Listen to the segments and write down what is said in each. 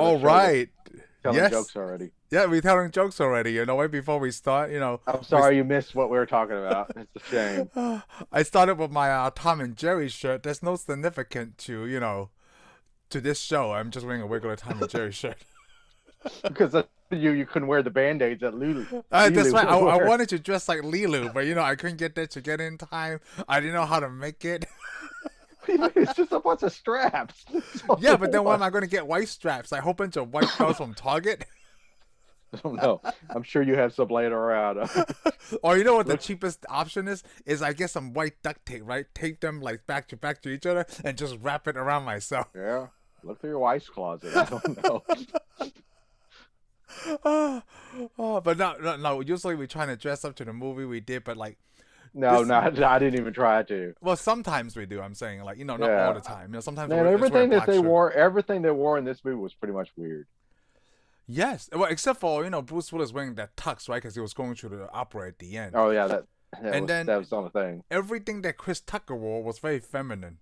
the All show was right. telling Yes. jokes already. Yeah, we're telling jokes already. Right before we start, I'm we. sorry you missed what we were talking about. It's a shame. I started with my Tom and Jerry shirt. There's no significance to to this show. I'm just wearing a regular Tom and Jerry shirt. Because you couldn't wear the band-aids that That's Leeloo right. would I wear. wanted to dress like Leeloo, but I couldn't get there to get in time. I didn't know how to make it. It's just a bunch of straps. That's all Yeah, it but then when am was. I going to get white straps? Like a whole bunch of white clothes from Target. I don't know. I'm sure you have some laying around. Or you know what the Look, cheapest option is? Is I get some white duct tape, right? Tape them like back to each other and just wrap it around myself. yeah. Look through your wife's closet. I don't know. But no. Usually we try to dress up to the movie we did, but like No, this. no, I didn't even try to. Well, sometimes we do. I'm saying like not all Yeah. the time. Sometimes Man, we just wear a black shirt. everything they wore in this movie was pretty much weird. Yes, well, except for Bruce Willis wearing that tux, right? Because he was going through the opera at the end, Oh yeah, and then that was on the thing. everything that Chris Tucker wore was very feminine.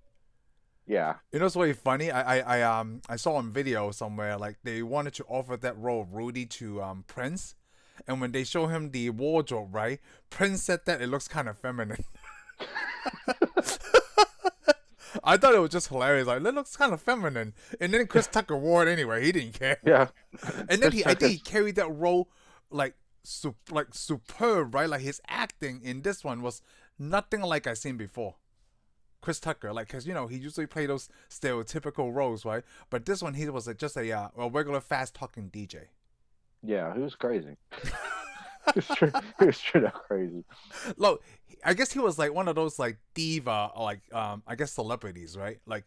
Yeah. It's really funny. I saw on video somewhere like they wanted to offer that role of Rudy to Prince, and when they show him the wardrobe, right? Prince said that it looks kind of feminine. I thought it was just hilarious. Like, it looks kind of feminine. And then Chris Tucker wore it anyway. He didn't care. Yeah. And then I think he carried that role like superb, right? Like his acting in this one was nothing like I've seen before. Chris Tucker, like, because he usually play those stereotypical roles, right? But this one, he was just a regular fast talking DJ. Yeah, he was crazy. He was straight up crazy. Look, I guess he was like one of those like diva, like I guess celebrities, right? Like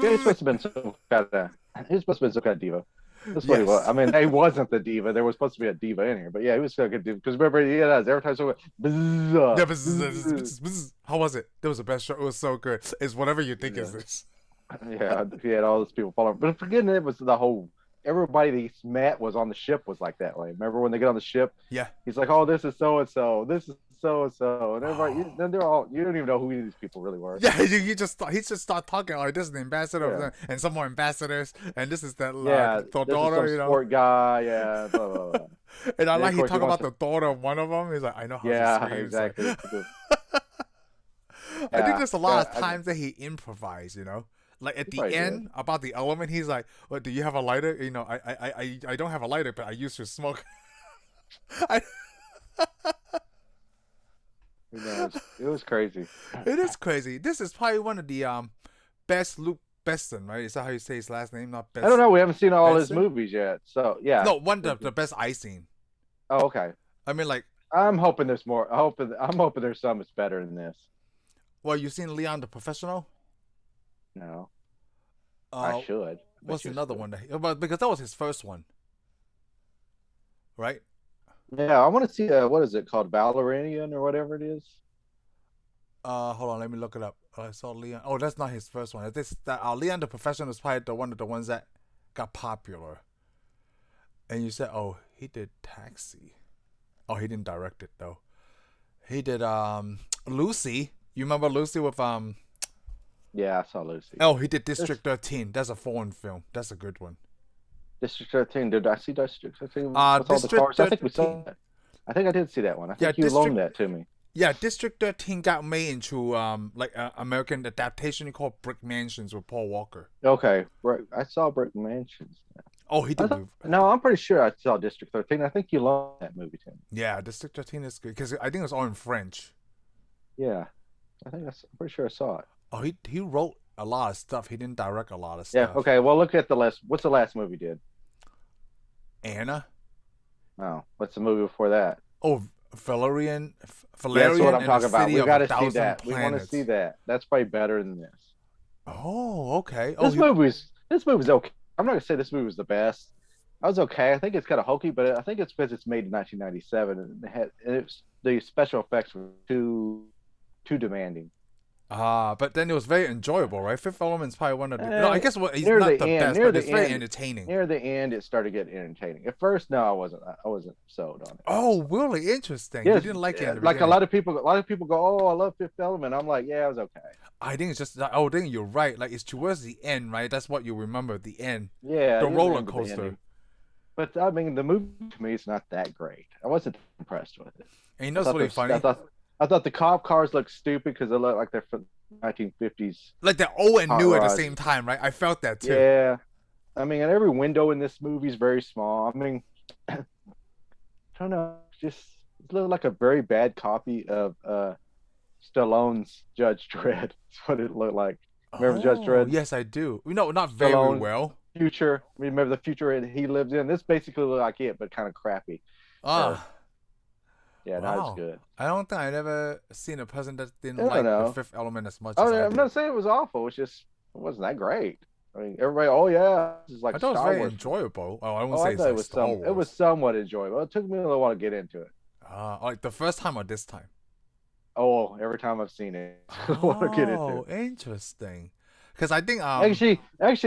Yeah, he's supposed to have been some kind of. He's supposed to be some kind of diva. That's what he was. yes. I mean, he wasn't the diva. There was supposed to be a diva in here, but yeah, he was still a good diva. Because remember, he had every time someone. Yeah, Bzz, how was it? That was the best show. It was so good. It's whatever you think is yeah, this. yeah, he had all those people following. But forgetting it was the whole. Everybody that he's met was on the ship was like that way. Remember when they get on the ship? Yeah. He's like, "Oh, this is so and so. This is so and so," and everybody. Oh. Then they're all. You don't even know who these people really were. Yeah, he just start talking like this is the ambassador of Yeah. and some more ambassadors, and this is that Yeah, the this is some daughter, sport guy. Yeah, blah, blah, blah. And I And of like he course he talk about wants the to. daughter of one of them. He's like, I know how Yeah, she screams. exactly. I think Yeah, there's a lot of times that he improvised. Like at he the probably did. end about the element, he's like, "Well, do you have a lighter?" I don't have a lighter, but I used to smoke. I, It was crazy. it is crazy. This is probably one of the best Luc Besson, right? Is that how you say his last name? Not I don't Best know. We haven't seen all his Benson? movies yet, so yeah. No, one of the best I seen. Oh, okay. I mean, like, I'm hoping there's more. I'm hoping there's some that's better than this. well, you seen Leon the Professional? No, Uh, I should. what's But you another should. one? But because that was his first one, right? Yeah, I want to see. What is it called? Valerian or whatever it is. Hold on, let me look it up. I saw Leon. Oh, that's not his first one. This that Leon the Professional is probably one of the ones that got popular. And you said, oh, he did Taxi. Oh, he didn't direct it though. He did Lucy. You remember Lucy with Yeah, I saw Lucy. Oh, he did This District 13. That's a foreign film. That's a good one. District 13. Did I see District 13 with all the District cars? I think we saw 13. that. I think I did see that one. I Yeah, think you loaned that to me. Yeah, District 13 got made into like an American adaptation called Brick Mansions with Paul Walker. Okay, right. I saw Brick Mansions. Oh, he did. No, I'm pretty sure I saw District 13. I think you loaned that movie to me. Yeah, District 13 is good because I think it's all in French. Yeah, I'm pretty sure I saw it. Oh, he wrote a lot of stuff. He didn't direct a lot of Yeah. stuff. Okay. Well, look at the last. What's the last movie did? Anna. Oh, what's the movie before that? Oh, Valerian. Yeah, that's what I'm and talking the about. City We of got a to see Thousand that. We want to Planets. see that. That's probably better than this. Oh, okay. Oh, This movie's okay. I'm not gonna say this movie was the best. I was okay. I think it's kind of hokey, but I think it's because it's made in 1997 and the special effects were too demanding. But then it was very enjoyable, right? Fifth Element's probably one of the. No, I guess he's near not the the end, best, near but the it's very end, entertaining. near the end, it started getting entertaining. At first, no, I wasn't sold on it. Oh, really interesting. Yes, You didn't like it in the like beginning. a lot of people go, "Oh, I love Fifth Element." I'm like, "Yeah, it was okay." I think it's just that. Oh, I think you're right. Like it's towards the end, right? That's what you remember at the end. Yeah, The you roller remember the coaster. ending. But I mean, the movie to me is not that great. I wasn't impressed with it. And you know what's really funny? I thought the cop cars looked stupid because they look like they're from 1950s. Like they're old and hot new at the rods. same time, right? I felt that too. Yeah, I mean, and every window in this movie is very small. I mean, I don't know, just it looked like a very bad copy of Stallone's Judge Dredd. That's what it looked like. Remember Judge Dredd? Yes, I do. No, not very Stallone, well. Future. Remember the future he lives in? This basically looked like it, but kind of crappy. Yeah, wow. that was good. I don't think I've ever seen a person that didn't I like know. the Fifth Element as much as I I'm did. not saying it was awful. It's just it wasn't that great. I mean, everybody, oh yeah, this is like I thought it was Star very Wars. enjoyable. Oh, I won't Oh, say I it's thought like it was Star Wars. it was somewhat enjoyable. It took me a little while to get into it. Like the first time or this time? Oh, every time I've seen it, I want to get into Oh, it. interesting. Because I think Actually,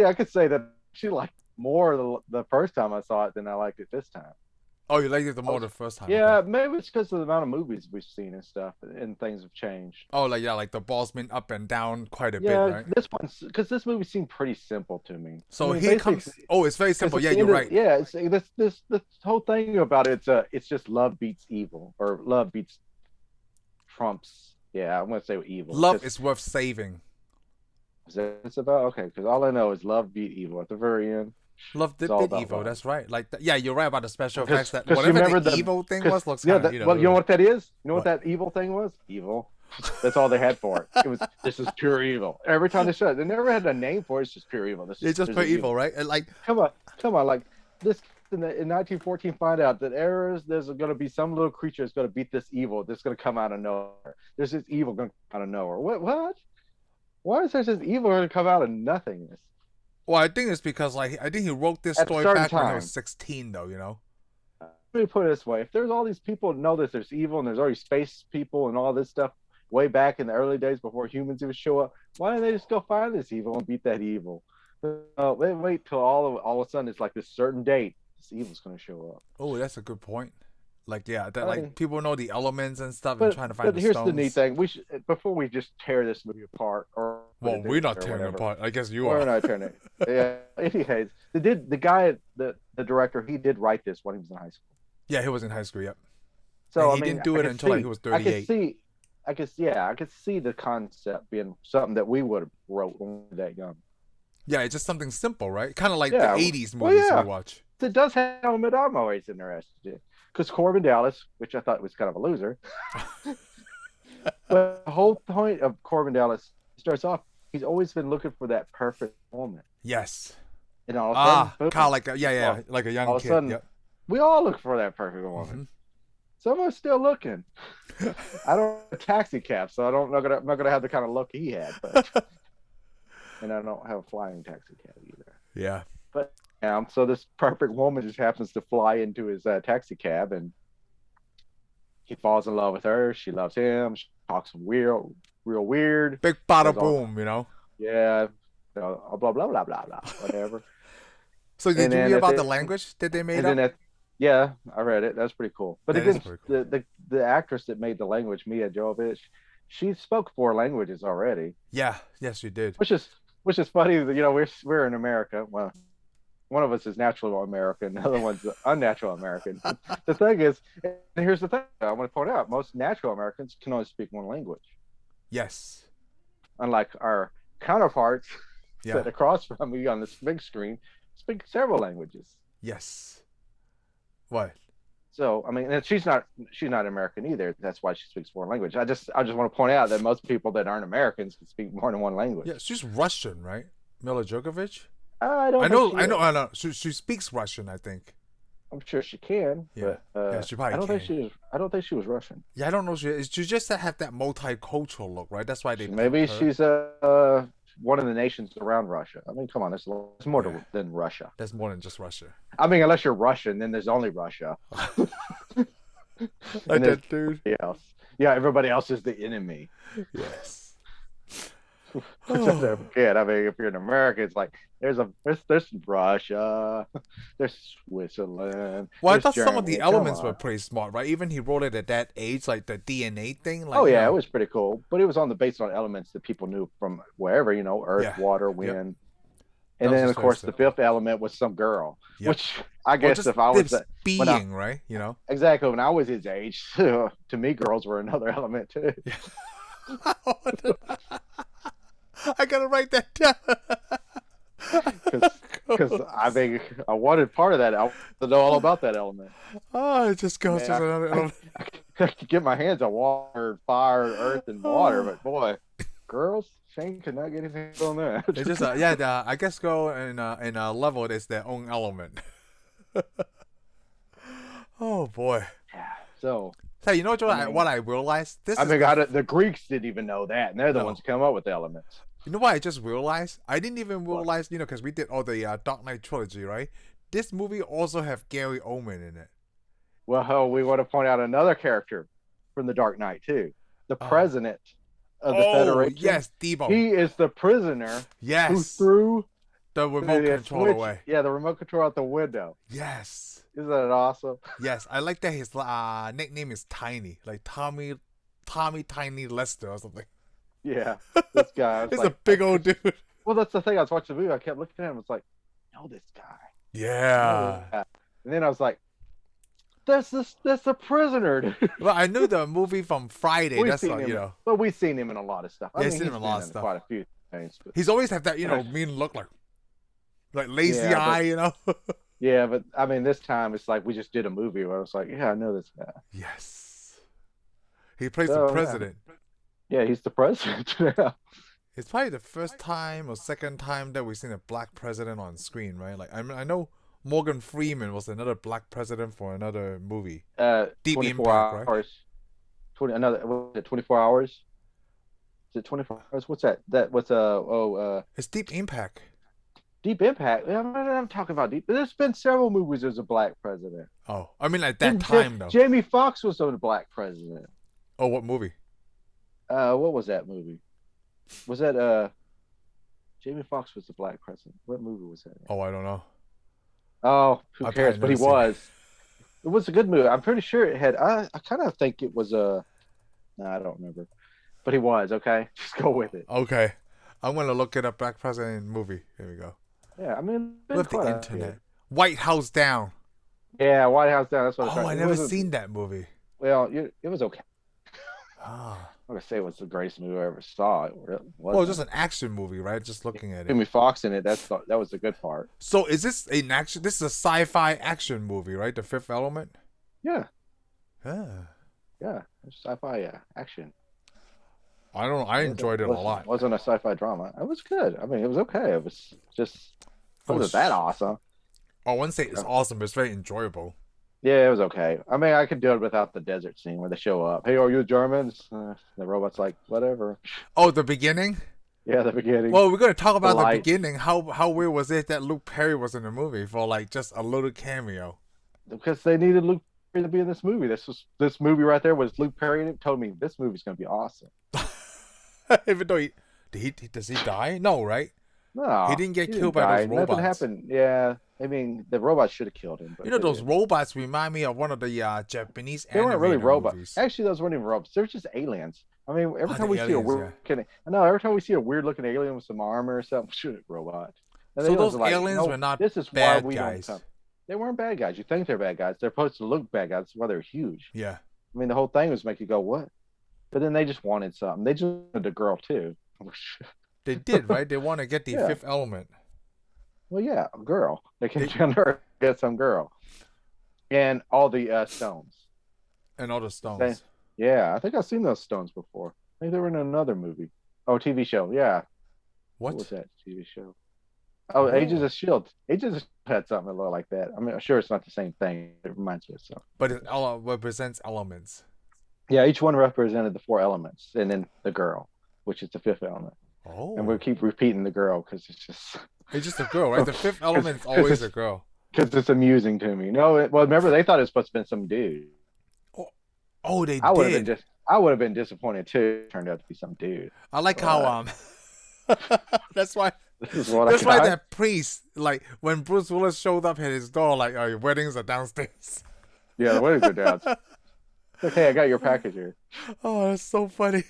I could say that she liked more the first time I saw it than I liked it this time. Oh, you liked it the more the first time? Yeah, Okay. maybe it's because of the amount of movies we've seen and stuff, and things have changed. Oh, like the ball's been up and down quite a bit, Yeah, right? this one's because this movie seemed pretty simple to me. So I mean, here comes. Oh, it's very simple. Yeah, you're right. Yeah, it's this whole thing about it's just love beats evil or love beats Trump's. Yeah, I'm gonna say evil. Love is worth saving. Is that what it's about? Okay, because all I know is love beat evil at the very end. Love did bit evil. Love. That's right. Like yeah, you're right about the special effects. That whatever the evil thing was looks kind of. Well, you know what that is? You know what that evil thing was? Evil. That's all they had for it. It was this is pure evil. Every time they said it, they never had a name for it. It's just pure evil. It's just pure evil, right? And like come on, like this in 1914 find out that there's going to be some little creature that's going to beat this evil that's going to come out of nowhere. There's this evil going to come out of nowhere. What? Why is there this evil going to come out of nothingness? Well, I think it's because I think he wrote this story back when he was 16, though. You know. Let me put it this way: if there's all these people that know that there's evil and there's already space people and all this stuff way back in the early days before humans even show up, why don't they just go find this evil and beat that evil? They wait till all of a sudden it's like this certain date. This evil's going to show up. Oh, that's a good point. Like yeah, that like people know the elements and stuff and trying to find. But here's the neat thing: we should before we just tear this movie apart, or well, we're not tearing it apart. I guess you are. We're not tearing it. Yeah. Anyways, the guy, the director, he did write this when he was in high school. Yeah, he was in high school. Yep. So and he didn't do it until like he was 38. I could see the concept being something that we would have wrote when we were that young. Yeah, it's just something simple, right? Kind of like the 80s movies we watch. It does have element I'm always interested in. Because Korben Dallas, which I thought was kind of a loser, but the whole point of Korben Dallas starts off, he's always been looking for that perfect moment. Yes. And all of a sudden, kind of like like a young all kid. Of a sudden, yep. We all look for that perfect moment. Mm-hmm. Some of us still looking. I don't have a taxi cab, so I'm not gonna have the kind of look he had, but and I don't have a flying taxi cab either. Yeah. But so this perfect woman just happens to fly into his taxi cab, and he falls in love with her. She loves him. She talks real weird. Big bada boom, you know. Yeah. Blah blah blah blah blah whatever. So did you hear about the language that they made up? Yeah, I read it. That's pretty cool. But again, cool. the actress that made the language, Milla Jovovich, she spoke 4 languages already. Yeah. Yes, she did. Which is funny. You know, we're in America. Well, one of us is natural American, the other one's unnatural American. The thing is, and here's the thing I want to point out: most natural Americans can only speak 1 language. Yes. Unlike our counterparts sitting across from me on this big screen, speak several languages. Yes. What? So I mean, and she's not American either. That's why she speaks 4 languages. I just want to point out that most people that aren't Americans can speak more than 1 language. Yeah, she's Russian, right? Milla Jovovich? I know. She speaks Russian, I think. I'm sure she can. Yeah. But, she probably I don't think she was Russian. Yeah, I don't know. She just have that multicultural look, right? That's why they. Maybe she's one of the nations around Russia. I mean, come on, there's more than Russia. There's more than just Russia. I mean, unless you're Russian, then there's only Russia. Like that dude. Else. Yeah, everybody else is the enemy. Yes. Which I never forget. I mean, if you're in America, it's like there's Russia, there's Switzerland, Well, I there's thought some of the Germany. Come elements were on. pretty smart, right? Even he wrote it at that age, like the DNA thing, Oh like yeah, it was pretty cool. But it was on the based on elements that people knew from wherever, Earth, yeah, water, yep. wind. That And was then just of very course the simple. fifth element was some girl, Yep. which I Or guess just if I was this when I being, right? exactly when I was his age, to me girls were another element too. Yeah. I gotta write that down. Because I think I wanted part of that. I wanted to know all about that element. Oh, it just I goes mean, to another element. I could get my hands on water, fire, earth, and water, Oh. but boy, girls, Shane could not get his hands on that. It's just I guess go in a level is their own element. Oh boy. Yeah. So Hey, you know what? I mean, What I realized? This I is mean, the Greeks didn't even know that, and they're the no. ones who come up with the elements. You know what I just realized? I didn't even What? realize, because we did all the Dark Knight trilogy, right? This movie also have Gary Oldman in it. Well, we want to point out another character from the Dark Knight too, the Oh, president of the oh Federation. yes, Debo. He is the prisoner who Yes, threw the remote the control switch. away. Yeah, the remote control out the window. Yes, Isn't that awesome? yes. I like that his nickname is Tiny, like Tommy Tiny Lester or something. Yeah, this guy. He's a big old dude. Well, that's the thing. I was watching the movie. I kept looking at him. It's like, I know this guy. I know this Yeah. guy. And then I was like, that's the prisoner. Dude. Well, I knew the movie from Friday. We've That's seen not, him. But we've seen him in a lot of stuff. Yeah, I seen mean, him in he's a lot been of in stuff. quite a few things. But He's always have that, mean look, like lazy yeah, eye, yeah, but I mean, this time it's like we just did a movie where I was like, yeah, I know this guy. Yes. He plays the So, president. yeah, he's the president. Yeah. It's probably the first time or second time that we've seen a black president on screen, right? Like, I know Morgan Freeman was another black president for another movie. Deep 24 Impact, right? hours. 24 hours? Is it 24 hours? What's that? It's Deep Impact. Deep Impact. I'm talking about Deep. There's been several movies as a black president. Oh, I mean at that time though. Jamie Foxx was a black president. Oh, what movie? What was that movie? Was that Jamie Foxx was the black president? What movie was that? Oh, I don't know. Oh, who I've cares? probably But he never seen was. It was a good movie. I'm pretty sure it had. I kind of think it was a. No, I don't remember. But he was okay. Just go with it. Okay, I'm gonna look it up. Black president movie. Here we go. Yeah, I mean, With the internet. White House Down. Yeah, White House Down. That's what. Oh, I never seen that movie. Well, it was okay. Ah. I'm gonna say it was the greatest movie I ever saw. It Well, just an action movie, right? Just looking at it. Jamie Foxx in it. That was the good part. So, is this an action? This is a sci-fi action movie, right? The Fifth Element. Yeah, Yeah. yeah, sci-fi, yeah, action. I don't know. I enjoyed it a lot. It wasn't a sci-fi drama. It was good. I mean, it was okay. It was just. It wasn't that awesome. I wouldn't say it's awesome, but it's very enjoyable. Yeah, it was okay. I mean, I could do it without the desert scene where they show up. Hey, are you Germans? The robot's like, whatever. Oh, the beginning? Yeah, the beginning. Well, we're going to talk about the beginning. How weird was it that Luke Perry was in the movie for like just a little cameo? Because they needed Luke Perry to be in this movie. This movie right there was Luke Perry, and it told me this movie's going to be awesome. Even though does he die? No, right? No, he didn't get killed by those robots. Nothing happened. Yeah, I mean, the robots should have killed him. But those robots remind me of one of the Japanese. They weren't really robots. Movies. Actually, those weren't even robots. They were just aliens. I mean, every time we see a weird, every time we see a weird looking alien with some armor or something, shoot, robot. And so those aliens were not. This is bad why we guys. Don't come. They weren't bad guys. You think they're bad guys? They're supposed to look bad guys. That's why they're huge. Yeah. I mean, the whole thing was to make you go, "What?" But then they just wanted something. They just wanted a girl too. They did, right? They want to get the fifth element. Well, yeah, a girl. They came down to get some girl, and all the stones. And all the stones. Yeah, I think I've seen those stones before. I think they were in another movie. Oh, TV show. Yeah. What was that TV show? Oh, Agents of S.H.I.E.L.D. Agents of S.H.I.E.L.D. had something a little like that. I mean, I'm sure it's not the same thing. It reminds me of something. But it represents elements. Yeah, each one represented the 4 elements, and then the girl, which is the 5th element. Oh. And we'll keep repeating the girl because it's just. It's just a girl, right? The 5th element is always a girl. Because it's amusing to me. No, well, remember they thought it was supposed to be some dude. Oh, they did. I would have been disappointed too. It turned out to be some dude. I like how that's why This is what that's I why got. that priest, like when Bruce Willis showed up at his door, like, oh, your weddings are downstairs. Yeah, the weddings are down. Like, hey, I got your package here. Oh, that's so funny.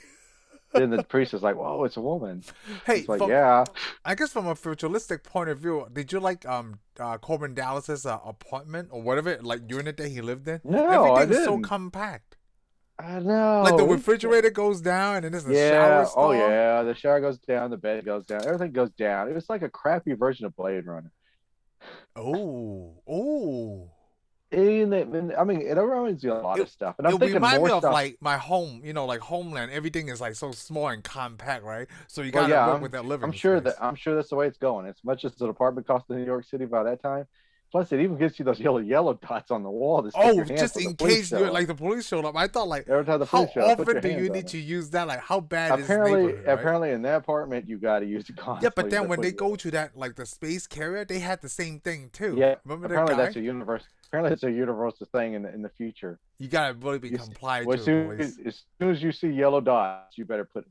Then the priest is like, "Whoa, it's a woman." Hey, It's like, from yeah. I guess from a futuristic point of view, did you like Korben Dallas's apartment or whatever like unit that he lived in? No, I Everything is so didn't. compact. I Like the know. refrigerator goes down and then there's a shower Yeah. Oh stall. yeah. The shower goes down. The bed goes down. Everything goes down. It was like a crappy version of Blade Runner. Oh, oh. I mean, it reminds me of a lot It of stuff, and it I'm thinking remind more me of stuff. like my home, like Homeland. Everything is like so small and compact, right? So you Well, gotta yeah, work with that I'm living sure space. that's the way it's going. As much as an apartment cost in New York City by that time. Plus, it even gives you those yellow dots on the wall to stick Oh, your hands just when the in police case show you up. like the police showed up. I thought like, Every time the how police show up, put often your do you hands need on to it. use that? Like, how bad is Apparently, neighborhood, right? apparently, in that apartment, you got to use it Yeah, but constantly. then To when put they it go to that like the space carrier, they had the same thing too. Yeah, Remember that apparently that's guy? a universe. Apparently, it's a universal thing in the future. You gotta really be You see, compliant well, to the police. as soon as you see yellow dots, you better put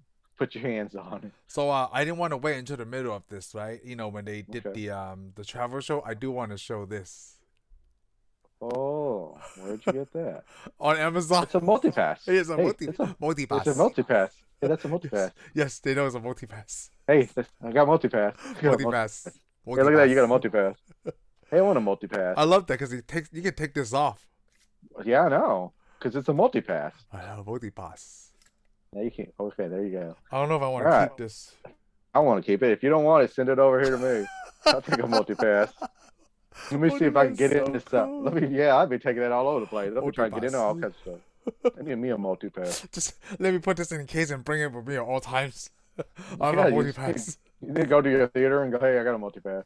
your hands on it. So I didn't want to wait until the middle of this, right? When they did Okay. the travel show, I do want to show this Oh, where'd you get that? on Amazon. It's a multipass. It's a Hey, it's a multi-pass. multipass. Hey, that's a Yes, multipass. yes, they know it's a multi-pass. Hey, I got multipass. I got a Multi-pass. Hey, look at that. You got a Multi-pass. multipass. Hey, I want a multipass. I love that because you can take this off. Yeah, I know. Because it's a multipass. I have multi-pass. Now you can't. Okay, there you go. I don't know if I want All to right. keep this. I want to keep it. If you don't want it, send it over here to me. I'll take a multipass. Let me see if I can get in this stuff. Cool. I'll be taking that all over the place. Let me try to get in Multipass. all kinds of stuff. Let me a multi-pass. Just let me put this in case and bring it with me at all times. I have Yeah, a you multi-pass. You need to go to your theater and go, hey, I got a multi-pass.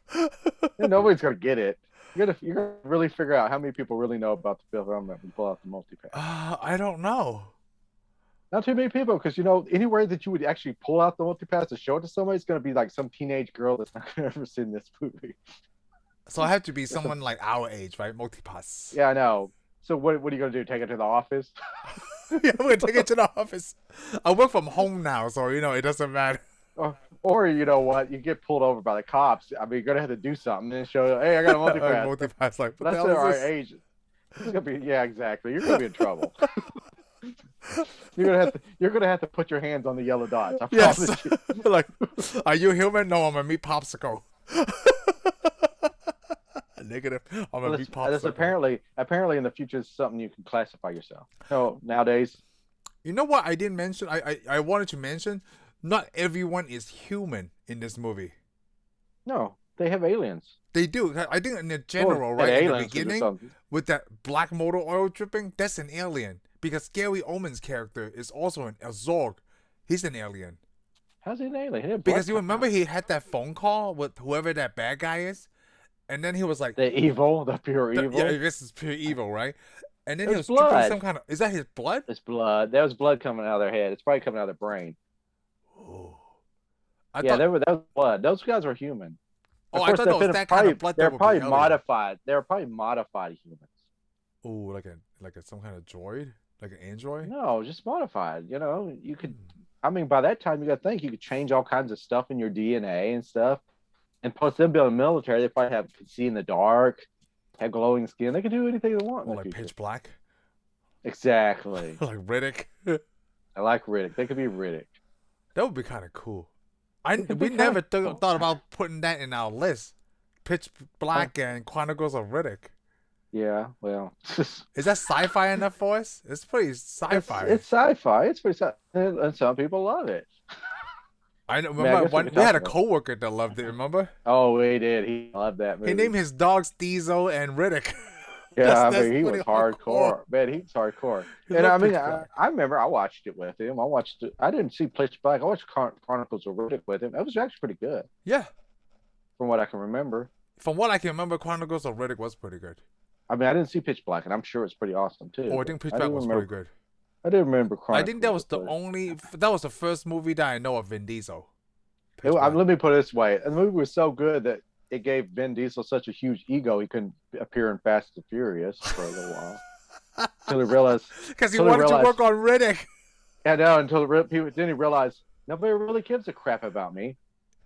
And nobody's going to get it. You got to really figure out how many people really know about the film when you pull out the multi-pass. I don't know. Not too many people, because, anywhere that you would actually pull out the multi-pass to show it to somebody, it's going to be like some teenage girl that's not going to ever seen this movie. So I have to be someone like our age, right? Multi-pass. Yeah, I know. So what are you going to do? Take it to the office? Yeah, I'm gonna take it to the office. I work from home now, so it doesn't matter. Or you know what? You get pulled over by the cops. I mean, you're gonna have to do something and show, hey, I got a multi-pass. Multi-pass, like what the That's hell our is this? age. It's gonna be, yeah, exactly. You're gonna be in trouble. You're gonna have to put your hands on the yellow dots. I Yes. promise you. Like, are you human? No, I'm a meat popsicle. Negative. I'm a meat That's popsicle. apparently in the future is something you can classify yourself. No, nowadays. You know what I didn't mention? I wanted to mention. Not everyone is human in this movie. No, they have aliens. They do. I think in the general, Well, right in the aliens or beginning, something. with that black motor oil dripping, that's an alien. Because Gary Oldman's character is also a Zorg. He's an alien. How's he an alien? He had blood Because you coming remember out. he had that phone call with whoever that bad guy is, and then he was like, The pure evil. yeah, I guess it's pure evil, right? And then he was There's dripping blood. some kind of. Is that his blood? It's blood. There was blood coming out of their head. It's probably coming out of their brain. Oh, That was blood. Those guys were human. Oh, Of I course, thought that was that kind of blood. They're That would probably be alien. modified. They're probably modified humans. Oh, like some kind of droid, like an android. No, just modified. You could. I mean, by that time, you got to think you could change all kinds of stuff in your DNA and stuff. And plus, them being military, they probably could see in the dark, have glowing skin. They could do anything they want. Or In the like future. pitch black, Exactly. like Riddick. I like Riddick. They could be Riddick. That would be kind of cool. could We be never kinda cool. thought about putting that in our list. Pitch Black and Chronicles of Riddick. Yeah. Well, Is that sci-fi enough for us? It's pretty sci-fi. It's sci-fi. It's pretty sci and some people love it. I know. I Remember, guess we could we had a talk about coworker that loved it. Remember? Oh, he did. He loved that movie. He named his dogs Diesel and Riddick. Yeah, That's he was pretty hardcore. Man, he was hardcore. He And I loved mean, Pitch I, Black. I remember I watched it with him. I didn't see Pitch Black. I watched Chronicles of Riddick with him. It was actually pretty good, Yeah. from what I can remember. From what I can remember, Chronicles of Riddick was pretty good. I mean, I didn't see Pitch Black, and I'm sure it's pretty awesome too. Oh, I but think Pitch I Black do was remember, pretty good. I did remember Chronicles. I think that was the but- that was the first movie that I know of Vin Diesel. Pitch Let Black. me put it this way: the movie was so good that it gave Vin Diesel such a huge ego he couldn't appear in Fast and Furious for a little while. Until he realized, Because he Till he wanted to realized- work on Riddick. Yeah, no, until the people then he realized nobody really gives a crap about me.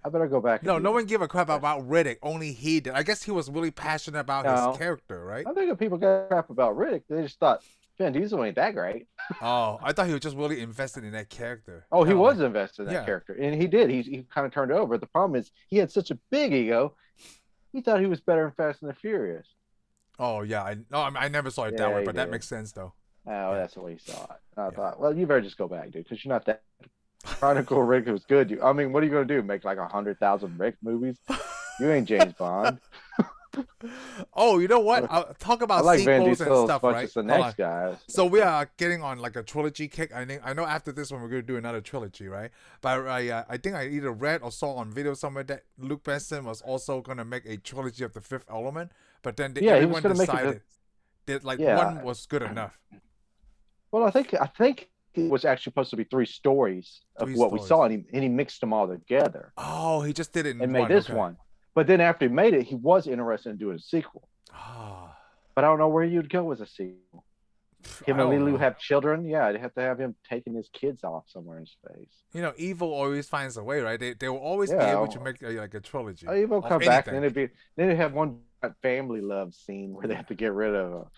I better go back and No, do no this. one gave a crap about Riddick. Only he did. I guess he was really passionate about his No, character, right? I think if people got crap about Riddick, they just thought Vin Diesel ain't that great. Oh, I thought he was just really invested in that character. Oh, he Kind of was like, invested in that yeah. character, and he did. He kind of turned over. The problem is he had such a big ego. He thought he was better in Fast and the Furious. Oh, yeah. I never saw it that Yeah, way, he but that did. makes sense though. Oh, Yeah, that's the way he saw it. I yeah. thought, well, you better just go back, dude, because you're not that. Chronicle Rick was good. I mean, what are you gonna do? Make like 100,000 Rick movies? You ain't James Bond. Oh, you know what? I'll talk I about like Vin sequels and Diesel as stuff, much right? as the Hold on. next guy. So we are getting on like a trilogy kick. I know after this one we're gonna do another trilogy, right? But I think I either read or saw on video somewhere that Luc Besson was also gonna make a trilogy of the Fifth Element. But then Yeah, he was everyone gonna make it. decided that like Yeah. one was good enough. Well, I think it was actually supposed to be three stories of Three what we stories. saw, and he mixed them all together Oh, he just did it in and one. made this Okay. one. But then after he made it, he was interested in doing a sequel. Ah, But I don't know where you'd go with a sequel. Him I and don't Leeloo know. have children. Yeah, I'd have to have him taking his kids off somewhere in space. You know, evil always finds a way, right? They will always be Yeah, able to make like a trilogy he will of come back, and anything. then they'd have one family love scene where they have to get rid of.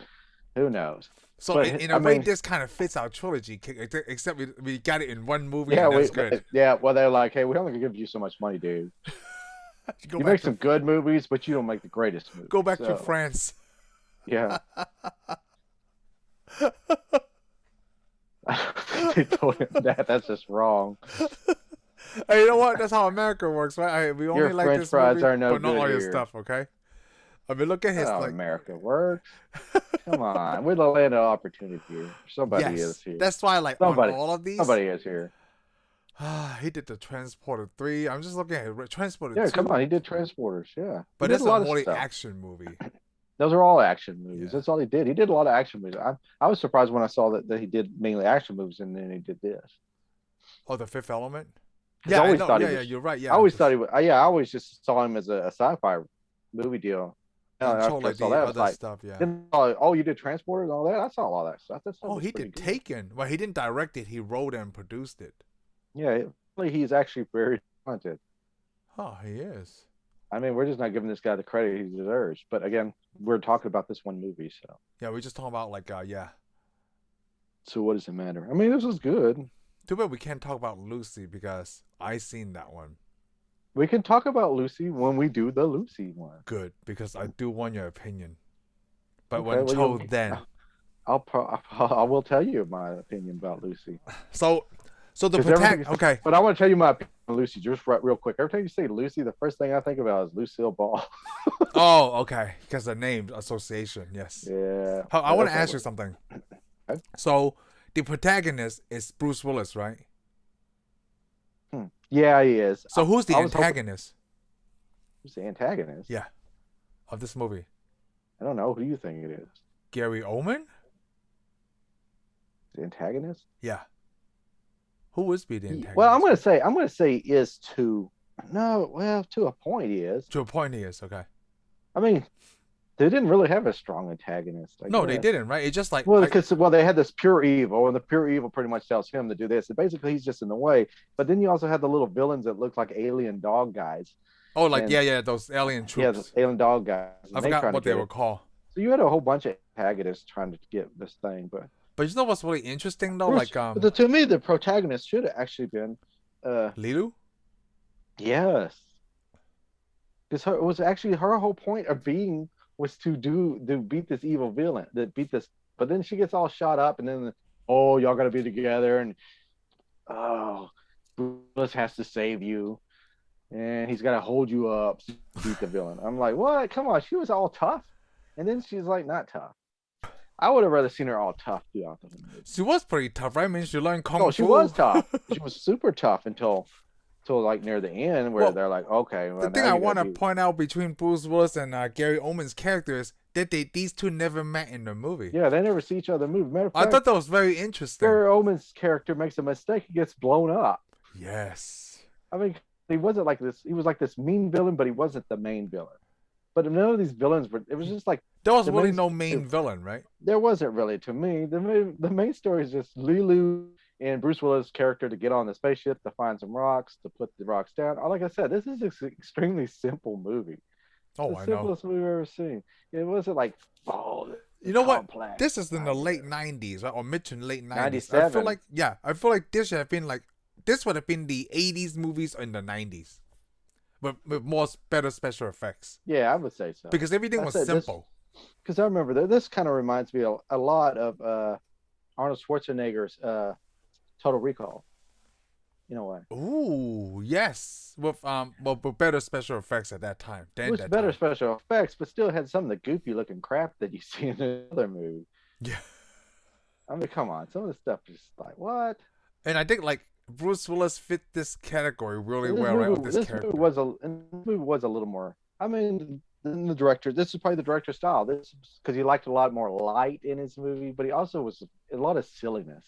Who knows? So But in I a way, mean, this kind of fits our trilogy, except we got it in one movie yeah, and that's good. yeah. Well, they're like, hey, we only give you so much money, dude. Go You back make to some good movies, but you don't make the greatest movies. go back to So France. yeah. They told him that. That's just wrong. Hey, you know what? That's how America works, right? We Your only like French this fries movie, are no but not good all your here. stuff, okay? I mean, look at That's his how like. America works. Come on, we're the land of opportunity here. Somebody is Yes, here. that's why like Somebody, on all of these, somebody is here. he did the Transporter 3. I'm just looking at Transporter Yeah, 2, come on. He did Transporters. Yeah, he but did that's a a lot of more stuff. action movie. Those are all action movies. Yeah. That's all he did. He did a lot of action movies. I was surprised when I saw that he did mainly action movies, and then he did this. Oh, The Fifth Element. I Yeah, I always know. thought he Yeah, was. you're right. I Yeah, always thought he was. Yeah, I always just saw him as a sci-fi movie deal. until After I like saw the that, I was other like, stuff. Yeah. then oh, you did Transporters and all that. I saw all that stuff. That stuff Oh, was he pretty did good. Taken. Well, he didn't direct it. He wrote and produced it. Yeah, he's actually very talented. Oh, he is. I mean, we're just not giving this guy the credit he deserves. But again, we're talking about this one movie, so Yeah, we're just talking about like, yeah. so what does it matter? I mean, this was good. Too bad we can't talk about Lucy because I seen that one. We can talk about Lucy when we do the Lucy one. Good, because I do want your opinion. But Okay, until then, I will tell you my opinion about Lucy. so the 'Cause protect. Okay, But I want to tell you my opinion on Lucy just real quick. Every time you say Lucy, the first thing I think about is Lucille Ball. oh, okay, because the name association. Yes. Yeah. I want to That's ask all you something. Okay. So the protagonist is Bruce Willis, right? Yeah, he is. So who's the I was hoping- antagonist? Who's the antagonist? Yeah, of this movie? I don't know. Who do you think it is? Gary Oldman? The antagonist? Yeah. Who would be the antagonist? Well, I'm gonna say is to no. Well, to a point, he is. To a point, he is okay. I mean, they didn't really have a strong antagonist. No, they guess. didn't, right? It's just like Well, because they had this pure evil, and the pure evil pretty much tells him to do this. And basically, he's just in the way. But then you also had the little villains that look like alien dog guys. oh, like and- yeah, those alien troops. Yeah, the alien dog guys. and I they forgot trying to what they get were it. called. So you had a whole bunch of antagonists trying to get this thing, but But you know what's really interesting though? Like to me, the protagonist should have actually been, Leeloo? yes, because it was actually her whole point of being was to beat this evil villain, that beat this. But then she gets all shot up, and then oh, y'all got to be together, and oh, Bruce has to save you, and he's got to hold you up to beat the villain. I'm like, what? Come on, she was all tough, and then she's like not tough. I would have rather seen her all tough throughout the movie. She was pretty tough, right? I mean, she learned kung fu. Oh, she was tough. She was super tough until like near the end, where they're like, okay. Well, The thing I want to point out between Bruce Willis and Gary Oldman's character is that these two never met in the movie. Yeah, they never see each other move. Matter of fact, I thought that was very interesting. Gary Oldman's character makes a mistake, he gets blown up. Yes. I mean, he wasn't like this. He was like this mean villain, but he wasn't the main villain. But none of these villains were. It was just like There was really no main villain, right? there wasn't really to me. The main story is just Leeloo and Bruce Willis' character to get on the spaceship to find some rocks to put the rocks down. Like I said, this is an extremely simple movie. Oh, The I know. simplest movie I've ever seen. It wasn't like, oh, You know what? complex. This is in the late 90s, right? Or mid to late 90s. I feel 97. like, yeah, I feel like this should have been like, this would have been the 80s movies in the 90s. With more better special effects. Yeah, I would say so. Because everything was simple. Because I remember that this kind of reminds me a lot of Arnold Schwarzenegger's Total Recall. In a way. Ooh, yes. With better special effects at that time. It was better special effects, but still had some of the goofy looking crap that you see in the other movie. Yeah. I mean, come on. Some of the stuff is like, what? And I think like Bruce Willis fit this category really well, right? With this character. Movie was a little more. I mean, the director. This is probably the director's style. This because he liked a lot more light in his movie, but he also was a lot of silliness.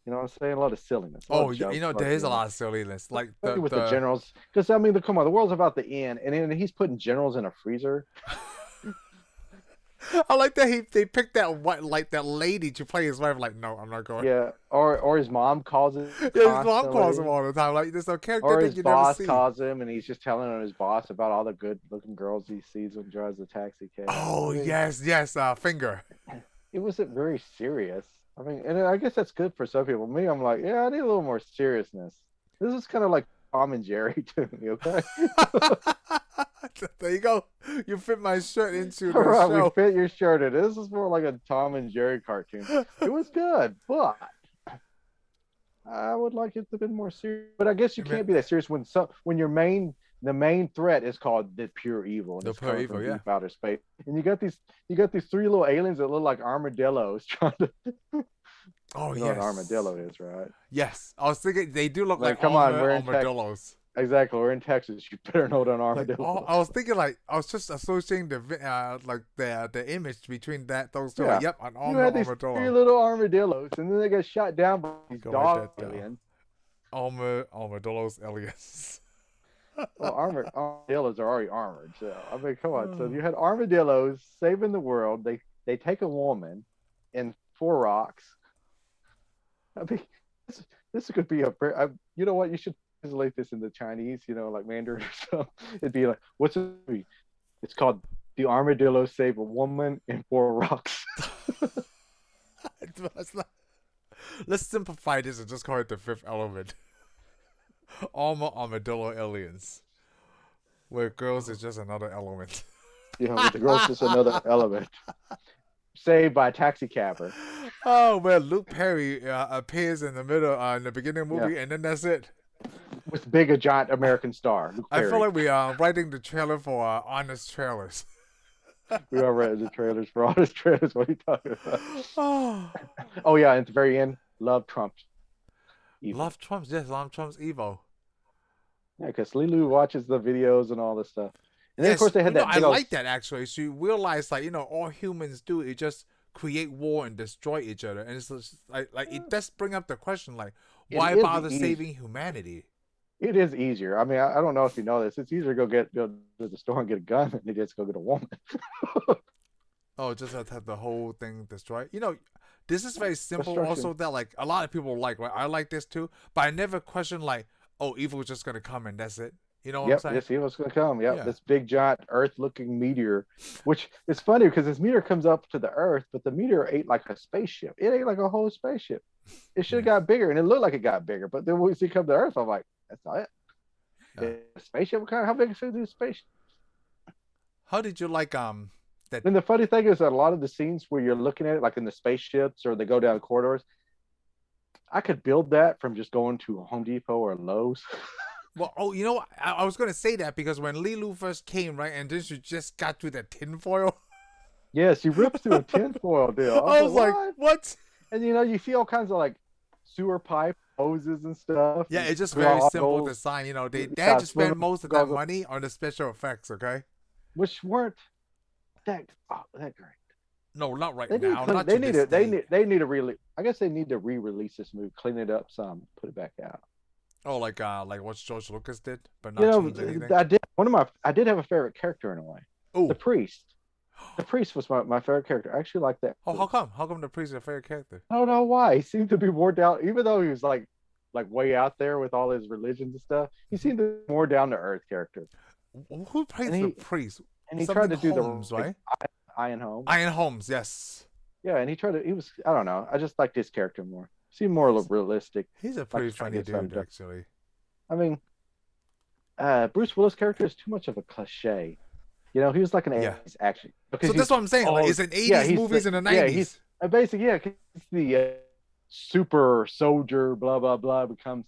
You know what I'm saying? A lot of silliness. Oh, you know, there is a lot of silliness, like the generals. Because I mean, come on, the world's about to end, and then he's putting generals in a freezer. I like that they picked that lady to play his wife. Like, no, I'm not going. Yeah, or his mom calls him. Yeah, his mom calls him all the time. Like, there's no character or that his you boss never see. calls him, and he's just telling his boss about all the good-looking girls he sees when he drives the taxi cab. Oh, yes, Finger. It wasn't very serious. I mean, and I guess that's good for some people. Me, I'm like, yeah, I need a little more seriousness. This is kind of like Tom and Jerry to me, okay? There you go. You fit my shirt into the All right, show. we fit your shirt in. This is more like a Tom and Jerry cartoon. It was good, but I would like it to have been more serious. But I guess you can't be that serious when the main threat is called the pure evil. The pure evil, yeah. Deep outer space, and you got these three little aliens that look like armadillos trying to. Oh, you know what an armadillo is, right? Yes, I was thinking they do look like come on, we're in armadillos. Exactly, we're in Texas. You better know what an armadillo. Like, I was thinking I was just associating the image between those two. Yeah. Like, yep, an you had these armadillo. three little armadillos, and then they got shot down by these dog aliens. Armadillos aliens. Well, armadillos are already armored. So I mean, come on. So you had armadillos saving the world. They take a woman and 4 rocks. I mean, this could be you know what? You should translate this into Chinese. You know, like Mandarin or something. It'd be like, what's it? It's called The Armadillo Save a Woman and 4 Rocks. Let's simplify this and just call it The Fifth Element. Armadillo aliens, where girls is just another element. Yeah, but the girls just another element. Saved by a taxicabber. Oh man, Luke Perry appears in the beginning of the movie, and then that's it. With a giant American star. Luke Perry. I feel like we are writing the trailer for Honest Trailers. We are writing the trailers for Honest Trailers. What are you talking about? Oh yeah, and at the very end, love trumps evil. Love trumps, yes, love trumps evil. Yeah, because Leeloo watches the videos and all this stuff. And then, of course, they had that. I like that, actually. So you realize, like, all humans do is just create war and destroy each other. And it's just, like it does bring up the question, like, why bother saving humanity? It is easier. I mean, I don't know if you know this. It's easier to go to the store and get a gun than it is to go get a woman. Oh, just have the whole thing destroyed? This is very simple also that, like, a lot of people like, right? I like this too. But I never question, like, oh, evil's just going to come and that's it. You know what I'm saying? Yes, evil's going to come. Yep. Yeah. This big, giant, Earth-looking meteor, which is funny because this meteor comes up to the Earth, but the meteor ate like a spaceship. It ate like a whole spaceship. It should have got bigger, and it looked like it got bigger. But then when we see it come to Earth, I'm like, that's not it. Yeah. A spaceship? How big is a spaceship? How did you like that? And the funny thing is that a lot of the scenes where you're looking at it, like in the spaceships or they go down corridors, I could build that from just going to Home Depot or Lowe's. Well, I was going to say that because when Leeloo first came, right, and then she just got through the tinfoil. Yeah, she rips through a tinfoil deal. I was like, what? And you see all kinds of like sewer pipe hoses and stuff. Yeah, it's just very simple design. They had to spend most of that money on the special effects, okay? Which weren't that great. No, not right now. They need to release. I guess they need to re-release this movie, clean it up some, put it back out. Oh, like what George Lucas did, but not change anything. I did have a favorite character in a way. Oh, the priest. The priest was my favorite character. I actually like that. Oh, how come? How come the priest is your favorite character? I don't know why. He seemed to be more down, even though he was like way out there with all his religions and stuff. He seemed to be more down to earth character. Who plays And the he priest? and he Something tried to do Holmes, the right? Iron Home. Iron Holmes, yes. Yeah, and he was, I don't know. I just liked his character more. Seemed more realistic. He's a Like pretty he's trying to funny get something dude, done. actually. I mean, Bruce Willis character is too much of a cliche. You know, he was like an Yeah. 80s action So that's what I'm saying. Like, it's in 80s yeah, he's movies the, in the 90s. yeah, he's basically, yeah, he's the super soldier, blah blah blah, becomes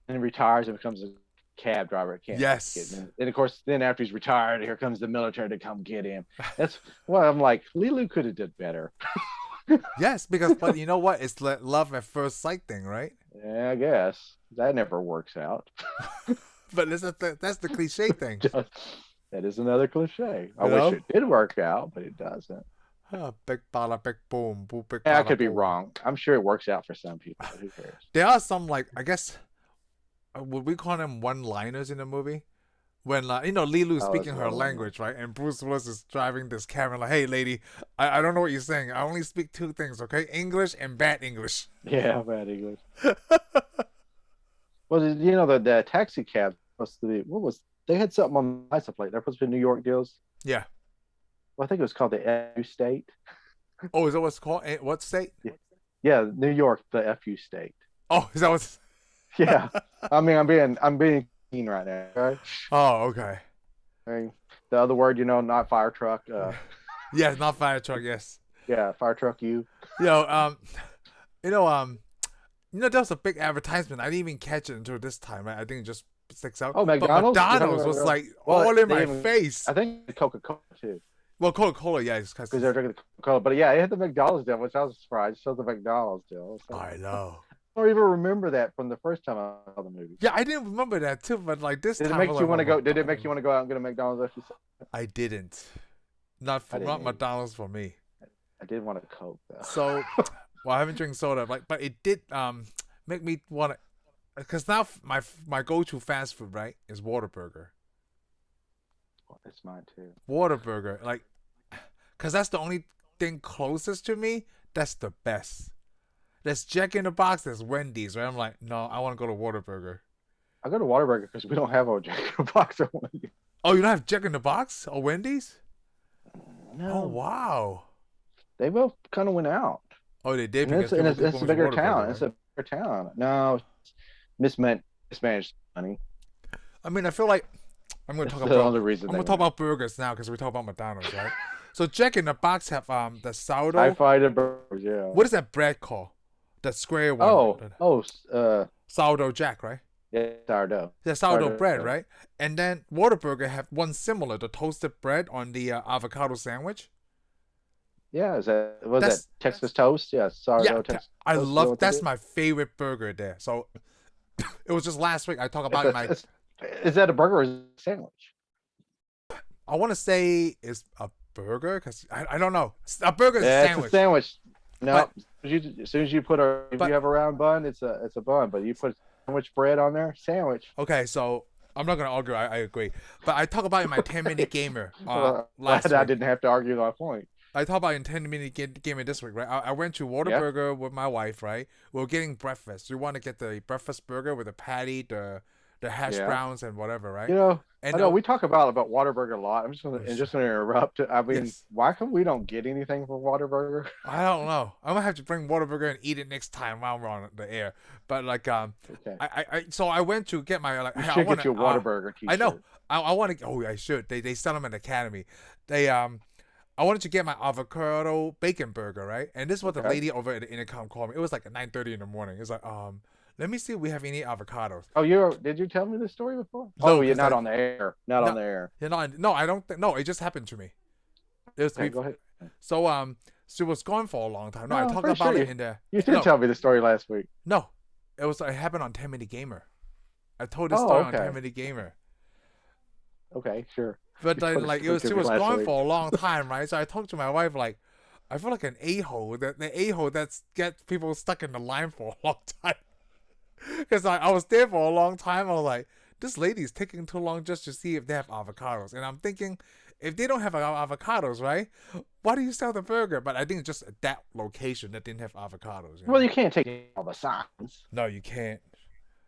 and retires and becomes a cab driver at camp. Yes. And of course, then after he's retired, here comes the military to come get him. That's why I'm like, Leeloo could have did better. Yes, because but you know what? It's love at first sight thing, right? Yeah, I guess that never works out. But that's the cliche thing. That is another cliche. I You know? wish it did work out, but it doesn't. Big bada, big boom, boom, big Yeah, I bada, could be boom. wrong. I'm sure it works out for some people. Who cares? There are some, like, I guess, would we call them one-liners in the movie? When, Leeloo Oh, speaking it's her one-liner. language, right? And Bruce Willis is driving this Kamen, like, hey, lady, I don't know what you're saying. I only speak two things, okay? English and bad English. Yeah, bad English. Well, the taxi cab supposed to be, they had something on the license plate. They're supposed to be New York deals. Yeah. Well, I think it was called the FU state. Oh, is that what's called? What state? Yeah, New York, the FU state. Oh, is that what's... Yeah. I mean, I'm being keen right now, right? Oh, okay. I mean, the other word, not fire truck. Yes, not fire truck, yes. Yeah, fire truck you. There was a big advertisement. I didn't even catch it until this time. Right? I think it just sticks out. Oh, McDonald's? But McDonald's was like Well, all in my even- face. I think Coca-Cola too. Well, Coca-Cola, yeah, because Because they're drinking Coca-Cola. But yeah, it had the McDonald's deal, which I was surprised. It showed the McDonald's deal. So, I know. I don't even remember that from the first time I saw the movie. Yeah, I didn't remember that too, but like this Did it time, make I was you like, want to oh, go? Did it make you want to go out and get a McDonald's after you saw it? I didn't. Not didn't either. McDonald's for me. I did want a Coke though. So, well, I haven't drank soda, but it did make me want to. Because now my go-to fast food, right, is Whataburger. It's mine too. Whataburger, like, because that's the only thing closest to me. That's the best. There's Jack in the Box. There's Wendy's. Right? I'm like, no, I want to go to Whataburger. I go to Whataburger because we don't have a Jack in the Box or Wendy's. Oh, you don't have Jack in the Box or Wendy's? No, Oh wow. they both kind of went out. Oh, they did. And because it's people a went to bigger Whataburger, town. right? It's a bigger town. No, mismanaged money. I mean, I feel like I'm going to That's talk the about. only reason. I'm going to talk about burgers now because we talk about McDonald's, right? So Jack in the Box have the sourdough. Sci-fi to burgers, yeah. What is that bread called? The square one. Sourdough Jack, right? Yeah, sourdough. The sourdough Sourdough bread, bread. right? And then Whataburger have one similar, the toasted bread on the avocado sandwich. Yeah, that That's- Texas toast? Yeah, sourdough Yeah, Texas. I toast, is that love. what they That's did? my favorite burger there. So it was just last week. I talked about my. Is that a burger or is it a sandwich? I want to say it's a burger because I don't know. A burger is a Yeah, sandwich. it's a sandwich. No, But- as soon as you put if but- you have a round bun, it's a bun. But you put sandwich bread on there, sandwich. Okay, so I'm not gonna argue. I agree, but I talk about it in my 10-minute gamer Glad last I week. didn't have to argue that point. I talk about it in 10-minute gamer this week, right? I went to Whataburger with my wife, right? We were getting breakfast. We want to get the breakfast burger with the patty, the hash Yeah. browns, and whatever, right? You know, And I know we talk about Whataburger a lot. I'm just gonna interrupt. I mean, Yes. why come we don't get anything from Whataburger? I don't know. I'm gonna have to bring Whataburger and eat it next time while we're on the air. But like, Okay, so I went to get my like. you hey, I should wanna, get you a Whataburger t-shirt. I know. I want to. Oh, I should. They sell them in Academy. I wanted to get my avocado bacon burger, right? And this is what the Okay. lady over at the intercom called me. It was like at 9:30 in the morning. It's like, let me see if we have any avocados. Oh, did you tell me this story before? No, Oh, you're 'cause not I- on the air. Not on the air. You know, no, I don't think. No, it just happened to me. It was Okay, go ahead. So she was gone for a long time. No, I No, talked pretty about sure it in there. You did no, tell me the story last week. No, it happened on 10-minute gamer. I told this Oh, story okay. on 10-minute gamer. Okay, sure. But You told like it to she me was last gone week. for a long time, right? So I talked to my wife like, I feel like an a-hole. The a-hole that's gets people stuck in the line for a long time. Because I was there for a long time. I was like, this lady's taking too long just to see if they have avocados. And I'm thinking, if they don't have avocados, right? Why do you sell the burger? But I think it's just that location that didn't have avocados. Well, you can't take all the signs. No, you can't.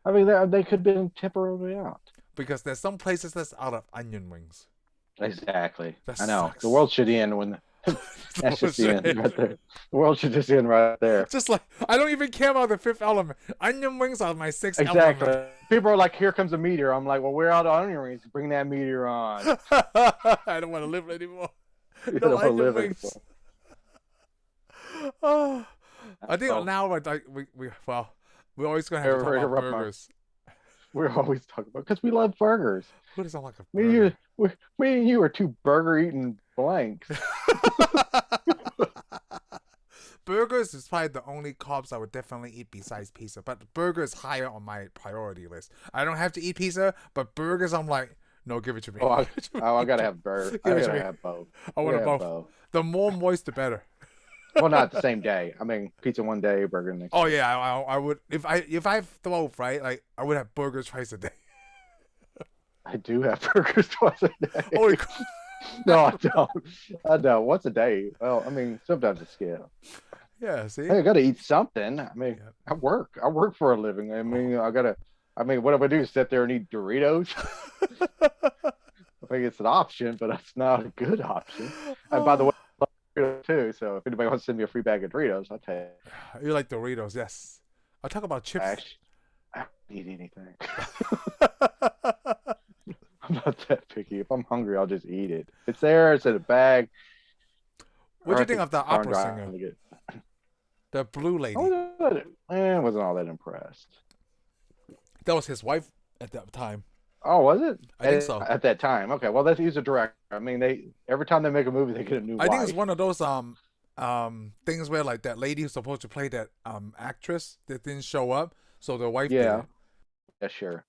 I mean, they could have been temporarily out. Because there's some places that's out of onion rings. Exactly. That I know. sucks. The world should end when that's just the end right there. The world should just end right there. Just like, I don't even care about the fifth element. Onion rings are my sixth Exactly. element. People are like, here comes a meteor. I'm like, well, we're out of onion rings. Bring that meteor on. I don't want to live anymore. You No don't wanna onion live rings. anymore. Oh, I think Well, now we're always gonna have to talk about Interrupt my- burgers. We're always talking about because we love burgers. Who doesn't like a Me burger? and you are two burger eating blanks. Burgers is probably the only carbs I would definitely eat besides pizza. But burger is higher on my priority list. I don't have to eat pizza, but burgers, I'm like, no, give it to me. Oh, Give it to me. I gotta have burger. I Give it to gotta me. have both. I want Gotta them have both. The more moist, the better. Well, not the same day. I mean, pizza one day, burger the next. Oh yeah, I would if I have both, right? Like I would have burgers twice a day. I do have burgers twice a day. Holy crap. No, I don't. I don't. Once a day. Well, I mean, sometimes it's skip. Yeah, see? Hey, I gotta eat something. I mean, Yeah. I work. I work for a living. I mean, I mean, what if I do? Sit there and eat Doritos? I think it's an option, but it's not a good option. And by the way, I love Doritos too. So if anybody wants to send me a free bag of Doritos, I'll take it. You like Doritos, yes. I'll talk about chips. Actually, I don't eat anything. I'm not that picky. If I'm hungry, I'll just eat it. It's there. It's in a bag. What do Or you I think of the car opera drive singer? to get- The blue lady. I wasn't all that impressed. That was his wife at that time. Oh, was it? I think so. At that time. Okay. Well, he's a director. I mean, every time they make a movie, they get a new I think wife. it's one of those things where like that lady who's supposed to play that actress that didn't show up, so the wife did Yeah. it. Yeah, sure.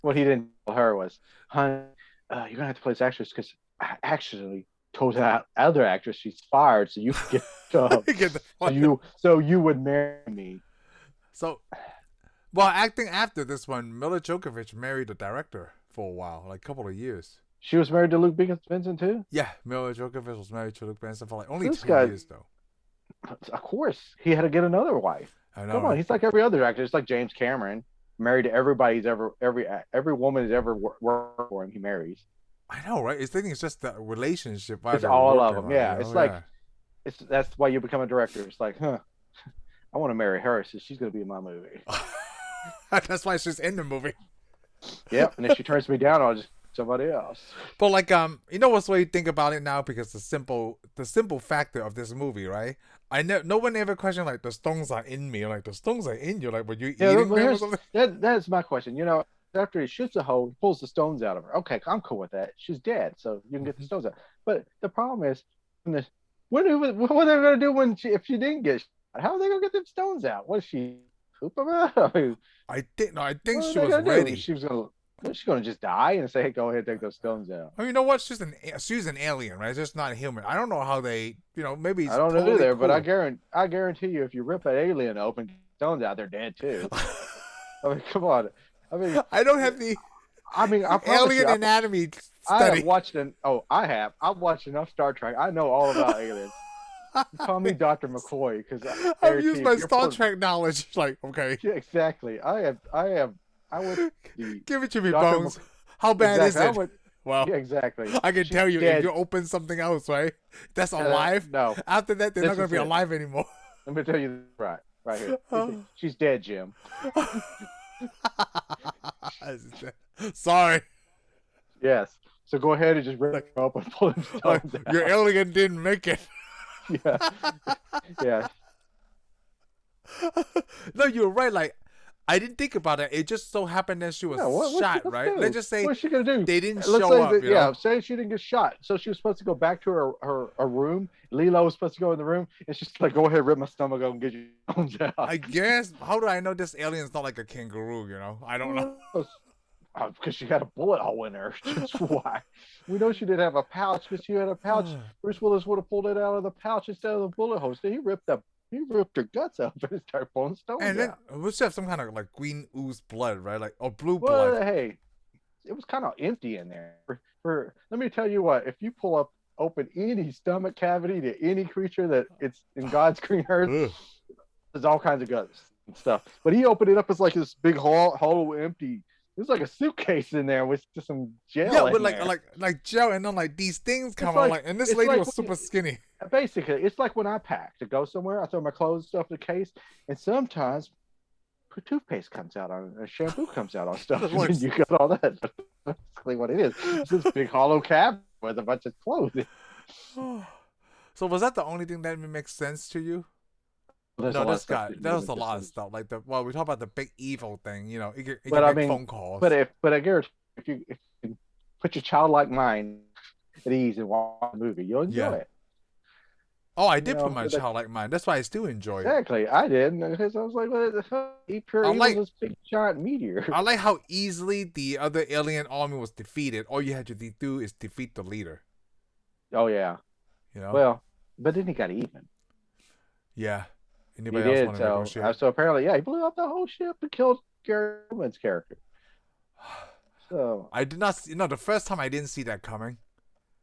What he didn't tell her was, "Honey, you're gonna have to play this actress because I actually told that other actress she's fired, so you can get a job. Get the fuck so you would marry me." So, well, acting after this one, Milla Jovovich married the director for a while, like a couple of years. She was married to Luc Besson too. Yeah, Milla Jovovich was married to Luc Besson for like only This 2 guy- years though. Of course, he had to get another wife. I know. Come on, right? he's like every other actor. It's like James Cameron, married to everybody he's ever every woman has ever worked for him. He marries. I know, right? It's thinking it's just the relationship. while It's they're all of working, them. right? Yeah, You it's know, like that's why you become a director. It's like, I want to marry her, so she's gonna be in my movie. That's why she's in the movie. Yep, and if she turns me down, I'll just somebody else. But like you know what's what you think about it now because the simple factor of this movie, right? No one ever questioned like the stones are in me, like the stones are in you, like were you Yeah, eating but them or here's- something? that's my question. You know, after he shoots a hoe, he pulls the stones out of her. Okay, I'm cool with that. She's dead, so you can get the stones out. But the problem is, what are they going to do if she didn't get shot? How are they going to get them stones out? What is she poop them out? I mean, I think what she are they was gonna do? ready. She's going to just die and say, hey, go ahead, take those stones out. I mean, you know what? She's an alien, right? Just not a human. I don't know how they, maybe it's I don't know totally either, but cool. I guarantee you, if you rip an alien open, stones out, they're dead too. I mean, come on. I mean, I don't have the I promise alien you, anatomy I study. have watched I've watched enough Star Trek. I know all about aliens. Call me Dr. McCoy because I've used my Star Trek knowledge. Like, okay, Yeah, exactly. I would give it to me, Dr. Bones. How bad is it? Well, yeah, exactly. I can tell you dead. if you open something else, right? That's alive. No, After that, they're This not going is to be it. alive anymore. let me tell you right here. Oh. She's dead, Jim. Sorry. Yes. So go ahead and just rip her up and pull them Like, stones out. your alien didn't make it. Yeah. Yeah. No, you're right. Like, I didn't think about it. It just so happened that she was Yeah, what's she shot, gonna right? do? Let's just say What's she gonna do? they didn't Let's show say up. that, you know? say she didn't get shot. So she was supposed to go back to her room. Leeloo was supposed to go in the room. It's just like, go ahead, rip my stomach out and get your bones out. I guess. How do I know this alien's not like a kangaroo? I don't know. Because she had a bullet hole in her. That's why. We know she didn't have a pouch because she had a pouch. Bruce Willis would have pulled it out of the pouch instead of the bullet hole. So he ripped her guts out and started pulling stones And then out. we should have some kind of like green ooze blood, right? Like or blue Well, blood. hey, it was kind of empty in there. Let me tell you what, if you open any stomach cavity to any creature that it's in God's green earth, Ugh. there's all kinds of guts and stuff. But he opened it up as like this big hollow empty. There's like a suitcase in there with just some gel. Yeah, with there. like gel, and then like these things come like- out, like, and this it's lady like was when super skinny. Basically, it's like when I pack to go somewhere, I throw my clothes stuff in the case, and sometimes toothpaste comes out on shampoo comes out on stuff. Of And then course. you got all that. That's basically what it is. It's this big hollow cap with a bunch of clothes. So was that the only thing that makes sense to you? There's a No, lot of this stuff guy. that That was a doesn't lot of make stuff. Like we talk about the big evil thing. You know, you can But I make mean, phone calls. But I guarantee if you can put your childlike mind at ease and watch a movie, you'll enjoy Yeah. it. Oh, I did You put know, my but that- childlike mind. That's why I still enjoy it. Exactly, I did because I was like, "What the fuck? Pure I evil like- is this big giant meteor." I like how easily the other alien army was defeated. All you had to do is defeat the leader. Oh yeah, You know? well, but then he got even. Yeah. He Anybody else did. want to So negotiate? so apparently, yeah, he blew up the whole ship and killed Gary Oldman's character. So I did not see. No, the first time I didn't see that coming.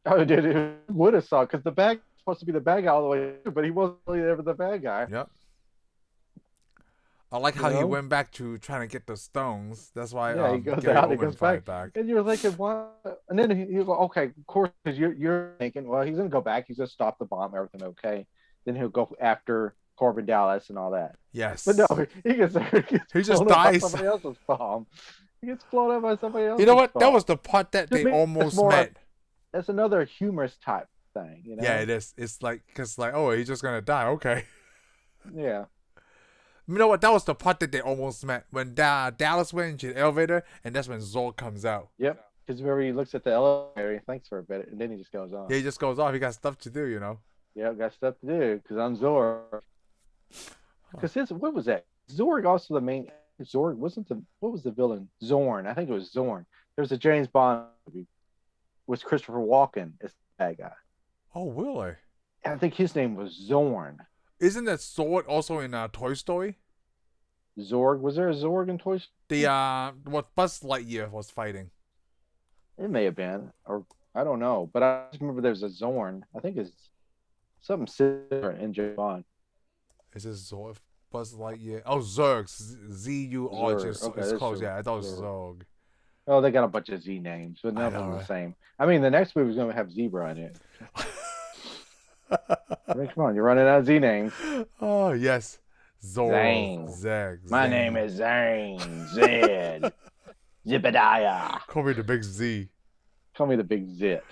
I did it would have saw because the bad was supposed to be the bad guy all the way through, but he wasn't really ever the bad guy. Yep. I like You how he know? went back to trying to get the stones. That's why Yeah, he goes Gary out, he Oldman goes fired back. And you're thinking, what? And then he'll go, okay, of course, because you're thinking, well, he's gonna go back, he's gonna stop the bomb, everything okay. Then he'll go after Korben Dallas and all that. Yes. But no, he gets He just blown up by dies. somebody else's bomb. He gets blown up by somebody else's You know what? bomb. That was the part that To they me, it's almost more met. That's another humorous type thing, you know? Yeah, it is. It's like, because like, oh, he's just gonna die. Okay. Yeah. You know what? That was the part that they almost met when Dallas went into the elevator, and that's when Zorg comes out. Yep. Because where he looks at the elevator, he thinks for a bit, and then he just goes on. Yeah, he just goes off. He got stuff to do, you know. Yeah, got stuff to do because I'm Zorg. Because what was that? Zorg also the main. Zorg wasn't what was the villain? Zorn. I think it was Zorn. There was a James Bond movie with Christopher Walken as the bad guy. Oh, really? I think his name was Zorn. Isn't that sword also in Toy Story? Zorg. Was there a Zorg in Toy Story? The what Buzz Lightyear was fighting. It may have been, or I don't know. But I just remember there's a Zorn. I think it's something similar in James Bond. Is this Zorg? Buzz Lightyear? Oh, Zurg. Z-U-R. Zurg. Okay, It's that's close. Zurg. Yeah, I thought it was Zurg. Zog. Oh, they got a bunch of Z names, but none of I know, them the right? same. I mean, the next movie is going to have zebra in it. I mean, come on, you're running out of Z names. Oh, yes. Zorg. Zane. Zeg. My Zane. name is Zane. Zed. Zibadiah. Call me the big Z. Call me the big zit.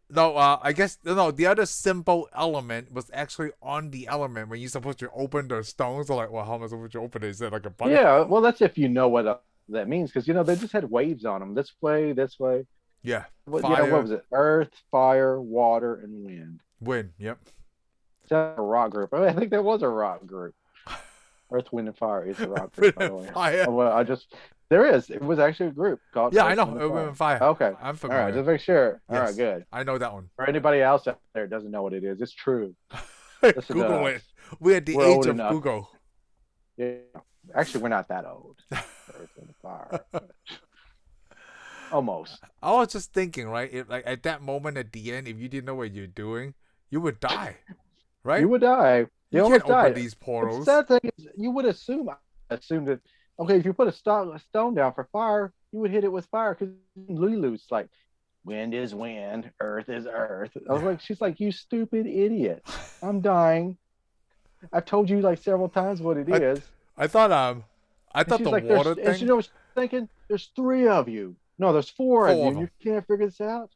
No, I guess no. The other simple element was actually on the element when you're supposed to open the stones. I'm like, well, how am I supposed to open it? Is it like a button? Yeah, well, that's if you know what that means, because they just had waves on them. This way, this way. Yeah. What Fire. was it? Earth, fire, water, and wind. Wind. Yep. Is that a rock group? I think that was a rock group. Earth, wind, and fire is a rock group, by the way. Fire. Oh, well, there is. It was actually a group called. Yeah, Earth, I know. Wind, Wind and and Fire. Okay. I'm All familiar. right, just make sure. All Yes. right, good. I know that one. For anybody else out there who doesn't know what it is, it's true. Listen to Google us. it. We're at the We're age old of enough. Google. Yeah. Actually, we're not that old. Earth, Wind, and Fire. Almost. I was just thinking, right? If, like at that moment at the end, if you didn't know what you're doing, you would die, right? You would die. You almost can't open died. these The portals. sad thing is, you would assume that, okay, if you put a stone down for fire, you would hit it with fire, because Leeloo's like, wind is wind, earth is earth. I was like, she's like, you stupid idiot. I'm dying. I've told you like several times what it is. I thought She's the like, water and thing. you know what she's thinking? There's 3 of you. No, there's 4 of Four you. of And you can't figure this out.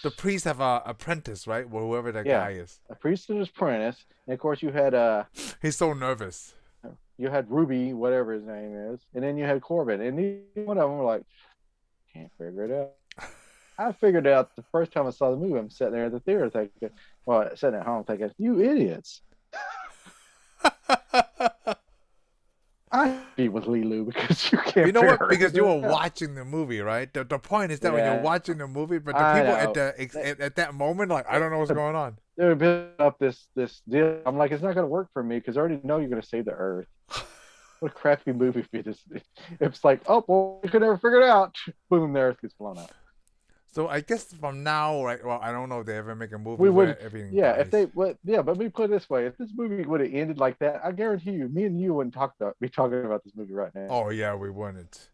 The priests have a apprentice, right? Whoever that Yeah. guy is. A priest and his apprentice, and of course you had He's so nervous. Ruby, whatever his name is, and then you had Korben, and neither one of them were like, can't figure it out. I figured it out the first time I saw the movie. I'm sitting there at the theater thinking, sitting at home thinking, you idiots. I be with Leeloo because you can't. You know what? figure Because it you were out. watching the movie, right? The point is that when Yeah. you're watching the movie, but the I people know. at that moment, like, I don't know what's going on. They're building up this deal. I'm like, it's not going to work for me because I already know you're going to save the Earth. What a crappy movie if it's like, oh, well, we could never figure it out. Boom, the Earth gets blown up. So I guess from now, right? Well, I don't know if they ever make a movie We would, where everything yeah. If dies. they, what, yeah. But let me put it this way: if this movie would have ended like that, I guarantee you, me and you wouldn't be talking about this movie right now. Oh yeah, we wouldn't.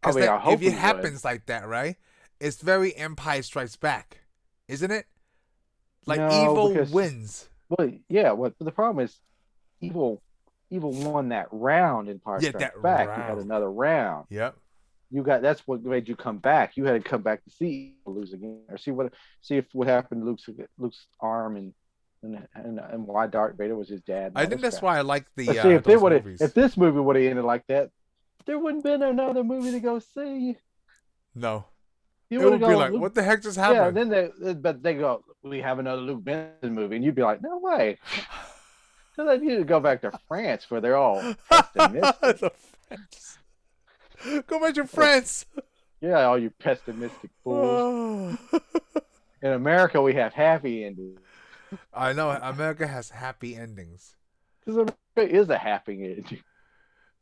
I Because mean, that I if hope it we would. happens like that, right? It's very Empire Strikes Back, isn't it? Like No, evil because wins. well, yeah. What the problem is, evil, evil won that round in Empire Yeah, Strikes that Back. You had round. another round. Yep. You got that's what made you come back. You had to come back to see lose again, or see if what happened to Luke's arm and why Darth Vader was his dad and I all think this that's crap. why I like But see, the those movies. if this movie would have ended like that, there wouldn't been another movie to go see. No, You it would have would be go, like, Luke, what the heck just yeah. happened? Then but they go, we have another Luke Benson movie, and you'd be like, no way. So then you go back to France where they're all pessimistic. The France. Go back to France. Yeah, all you pessimistic fools. In America, we have happy endings. I know America has happy endings. Because America is a happy ending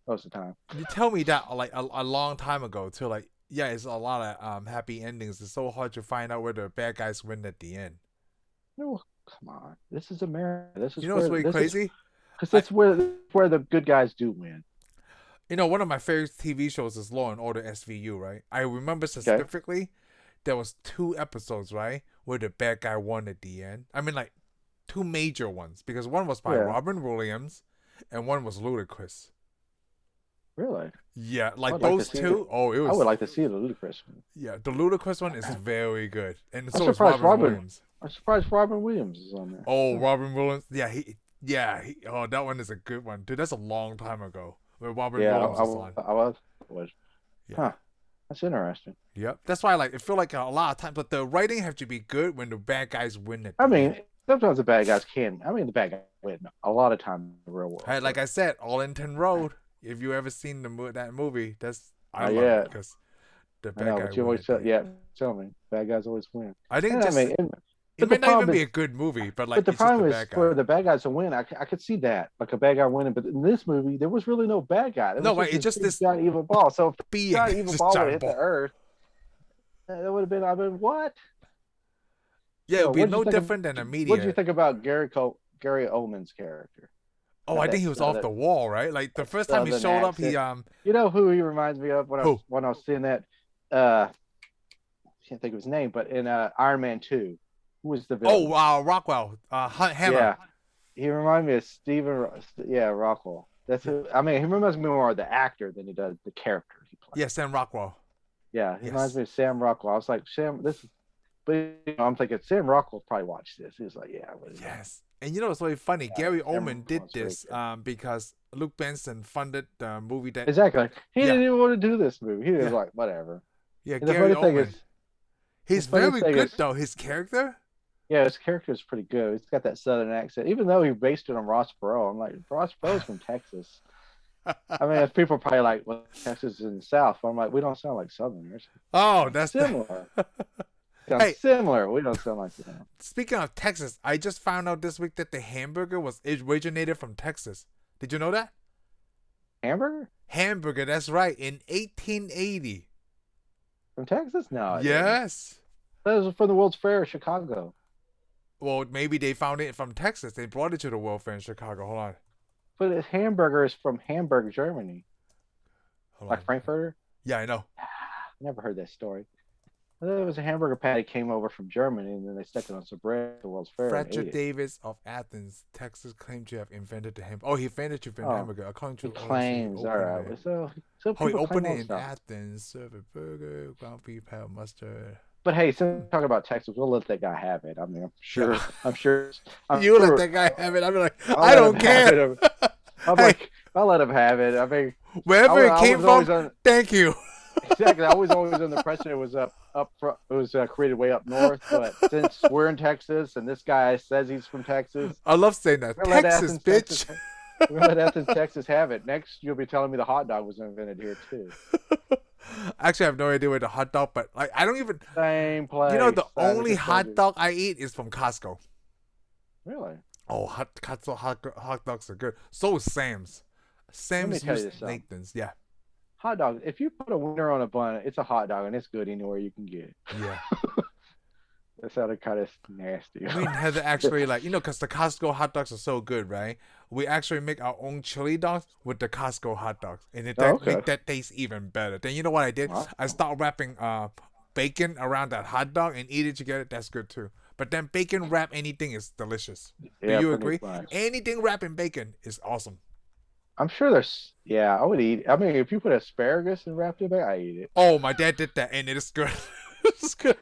most of the time. You tell me that like a long time ago too. Like yeah, it's a lot of happy endings. It's so hard to find out where the bad guys win at the end. No, come on. This is America. This is You know what's really crazy? Because that's where the good guys do win. You know, one of my favorite TV shows is Law and Order SVU, right? I remember Okay. specifically there was 2 episodes, right, where the bad guy won at the end. I mean, like 2 major ones because one was by Yeah. Robin Williams and one was Ludacris. Really? Yeah, like I'd those to see two. Oh, it I was. would like to see the Ludacris one. Yeah, the Ludacris one is very good, and I'm so is surprised Robin Williams. I'm surprised Robin Williams is on there. Oh, Robin Williams. Yeah, oh, that one is a good one, dude. That's a long time ago where Robin Yeah, Williams was on. I was. Yeah. Huh. That's interesting. Yep. That's why I feel like a lot of times, but the writing have to be good when the bad guys win it. I mean, sometimes the bad guys can. I mean, the bad guys win a lot of time in the real world. Hey, like I said, Arlington Road. If you ever seen that movie, that's I love yeah. it because the bad I know, guy. but you always tell me bad guys always win. I think And just I mean, it may not even be a good movie, but like the it's just problem the is bad guy. for the bad guys to win. I could see that, like a bad guy winning, but in this movie there was really no bad guy. No, right? It's just this giant evil ball. So if being giant evil ball would hit ball. the earth, that would have been. I mean, what? Yeah, it would be no different than a media. What did you think about Gary Oldman's character? Oh, I think he was off the wall, right? Like the first time he showed up, he You know who he reminds me of when I was seeing that. I can't think of his name, but in Iron Man 2, who was the villain? Oh, Rockwell, Hammer. Yeah, he reminded me of Steven. Yeah, Rockwell. That's who. I mean, he reminds me more of the actor than he does the character he plays. Yeah, Sam Rockwell. Yeah, he reminds me of Sam Rockwell. I was like, Sam, this is. But I'm thinking Sam Rockwell probably watched this. He was like, yeah. Yes. And you know what's really funny? Yeah, Gary Oldman did this because Luc Besson funded the movie that. Exactly. He didn't even want to do this movie. He was like, whatever. Yeah, Gary Oldman. He's very good though. His character. Yeah, his character is pretty good. He's got that southern accent, even though he based it on Ross Perot. I'm like, Ross Perot's from Texas. I mean, people are probably like, well, Texas is in the South. But I'm like, we don't sound like Southerners. Oh, that's similar. Similar. We don't sound like that. Speaking of Texas, I just found out this week that the hamburger was originated from Texas. Did you know that? Hamburger? Hamburger, that's right. In 1880. From Texas? No. Yes. That was from the World's Fair in Chicago. Well, maybe they found it from Texas. They brought it to the World Fair in Chicago. Hold on. But his hamburger is from Hamburg, Germany. Like Frankfurter? Yeah, I know. Never heard that story. There was a hamburger patty came over from Germany, and then they stuck it on some bread at the World's Fair. Frederick Davis of Athens, Texas, claimed to have invented the hamburger. Oh, he invented the hamburger. According to claims, all right. So he opened it in Athens, served a burger, ground beef, pale mustard. But hey, since we're talking about Texas, we'll let that guy have it. I mean, I'm sure. Let that guy have it. I'm like, I don't care. I'll let him have it. I mean, wherever it came from, thank you. Exactly. I was always under the impression it was up front. It was created way up north, but since we're in Texas and this guy says he's from Texas, I love saying that. Texas, bitch. We're gonna let Athens, Texas have it. Next, you'll be telling me the hot dog was invented here too. Actually, I have no idea where the hot dog, but like I don't even. Same place. You know, the only hot dog I eat is from Costco. Really? Oh, hot dogs are good. So is Sam's. Let me Sam's tell you used something. Nathan's. Yeah. Hot dog. If you put a wiener on a bun, it's a hot dog, and it's good anywhere you can get it. Yeah. That sounded kind of nasty. We had to actually like because the Costco hot dogs are so good, right? We actually make our own chili dogs with the Costco hot dogs, and Oh, that okay. make that taste even better. Then you know what I did? Wow. I start wrapping bacon around that hot dog and eat it together. That's good too. But then bacon wrap anything is delicious. Do Yeah, you pretty agree? much. Anything wrapped in bacon is awesome. I'm sure there's. Yeah, I would eat. I mean, if you put asparagus and wrapped it back, I eat it. Oh, my dad did that, and it is good. It's good.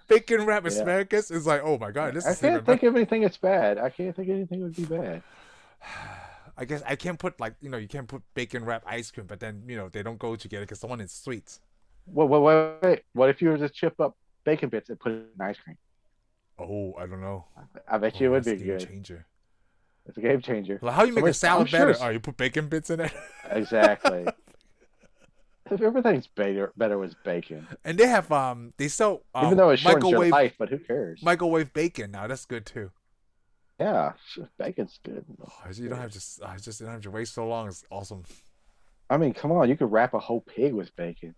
Bacon wrap Yeah. asparagus is like, oh my god, this I is even can't better. think of anything that's bad. I can't think of anything would be bad. I guess I can't put like you can't put bacon wrap ice cream, but then they don't go together because the one is sweet. Wait. What if you were to chip up bacon bits and put it in ice cream? Oh, I don't know. I bet you it Oh, would that's a be game good. changer. It's a game changer. Like how you make a I'm salad sure better? Oh, you put bacon bits in it. exactly. If everything's better with bacon, And they have they sell even though it shortens your life, but who cares? microwave bacon now. That's good too. Yeah, bacon's good. Oh, you don't have to you don't have to wait so long. It's awesome. I mean, come on, you could wrap a whole pig with bacon.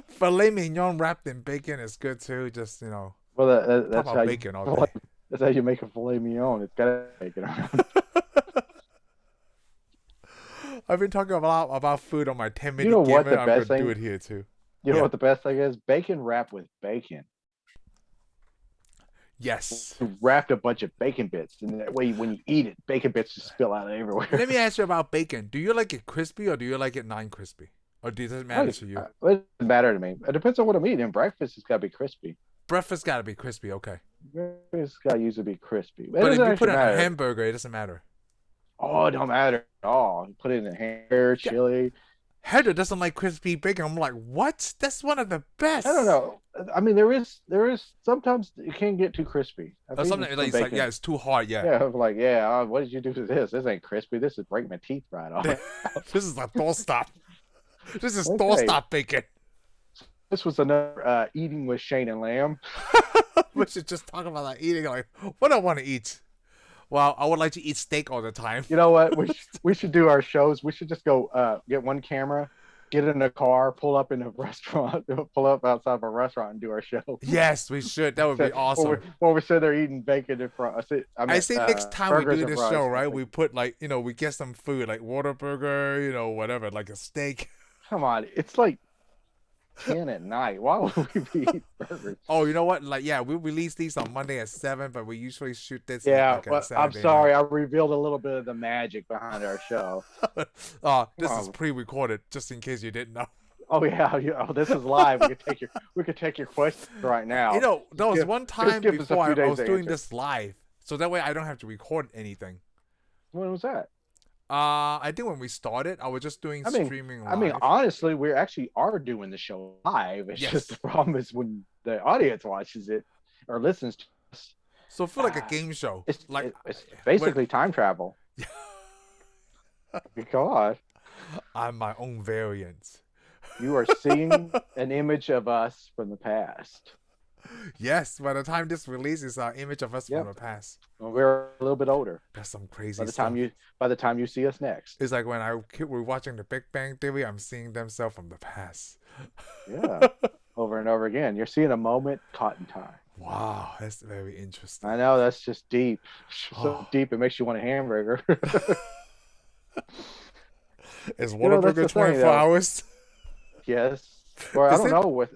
Filet mignon wrapped in bacon is good too. Just Well, talk that's about how bacon all day. that's how you make a filet mignon. It's got bacon around. I've been talking a lot about food on my 10-minute You know what gamer. the I'm best gonna do thing? it here too. You know Yeah. what the best thing is? Bacon wrapped with bacon. Yes. You wrapped a bunch of bacon bits, and that way, when you eat it, bacon bits just spill out everywhere. Let me ask you about bacon. Do you like it crispy or do you like it non-crispy? Or does it matter to you? It doesn't matter to me. It depends on what I'm eating. Breakfast has got to be crispy. Breakfast gotta be crispy, okay. It's got to usually be crispy. It But if doesn't you put actually it on a matter. hamburger, it doesn't matter. Oh, it don't matter at all. You put it in a hamburger, Yeah. chili. Heather doesn't like crispy bacon. I'm like, what? That's one of the best. I don't know. I mean, there is sometimes it can get too crispy. Or something like, bacon. it's too hard. Yeah. Yeah, I'm like, yeah. What did you do to this? This ain't crispy. This is break my teeth right off. This is a doorstop. This is Okay. doorstop bacon. This was another eating with Shane and Lamb. We should just talk about like eating. Like, what do I want to eat? Well, I would like to eat steak all the time. You know what? We should do our shows. We should just go get one camera, get in a car, pull up in a restaurant, pull up outside of a restaurant and do our show. Yes, we should. That would be awesome. While we're sitting there eating bacon in front. I say next time we do this show, right? Like, We put like we get some food like Whataburger, whatever, like a steak. come on, it's like 10 at night. Why would we be eating burgers? Oh, you know what? Like, yeah, we release these on Monday at 7, but we usually shoot this. Yeah, like well, I'm Saturday sorry. I revealed a little bit of the magic behind our show. night. This is pre-recorded, just in case you didn't know. Oh yeah, this is live. We could take your questions right now. There was one time give us a before few I days was to doing answer. this live, so that way I don't have to record anything. When was that? I think when we started, I was just doing streaming live. I mean, honestly, we actually are doing the show live. It's just the problem is when the audience watches it or listens to us. So feel like a game show. It's like it's basically time travel. God, I'm my own variant. you are seeing an image of us from the past. Yes, by the time this releases, our image of us from the past. When we're a little bit older. That's some crazy By the stuff. time you see us next. It's like when we're watching The Big Bang Theory, I'm seeing themselves from the past. Yeah, over and over again. You're seeing a moment caught in time. Wow, that's very interesting. I know, that's just deep. So deep it makes you want a hamburger. Is Whataburger 24 hours? Yes. Or I don't know.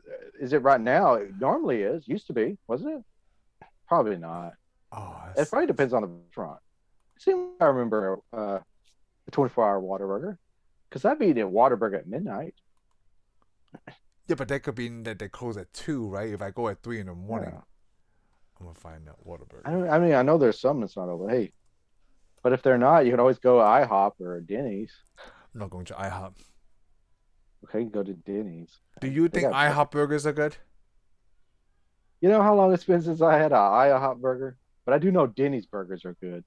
Is it right now? It normally is. Used to be, wasn't it? Probably not. Oh, it probably depends on the restaurant. See, I remember the 24-hour Whataburger because I've eaten a Whataburger at midnight. Yeah, but that could be that they close at 2, right? If I go at 3 in the morning, I'm gonna find out Whataburger. I mean, I know there's some that's not open. Hey, but if they're not, you can always go to IHOP or Denny's. I'm not going to IHOP. Okay, go to Denny's. Do you think IHOP burgers are good? You know how long it's been since I had an IHOP burger? But I do know Denny's burgers are good.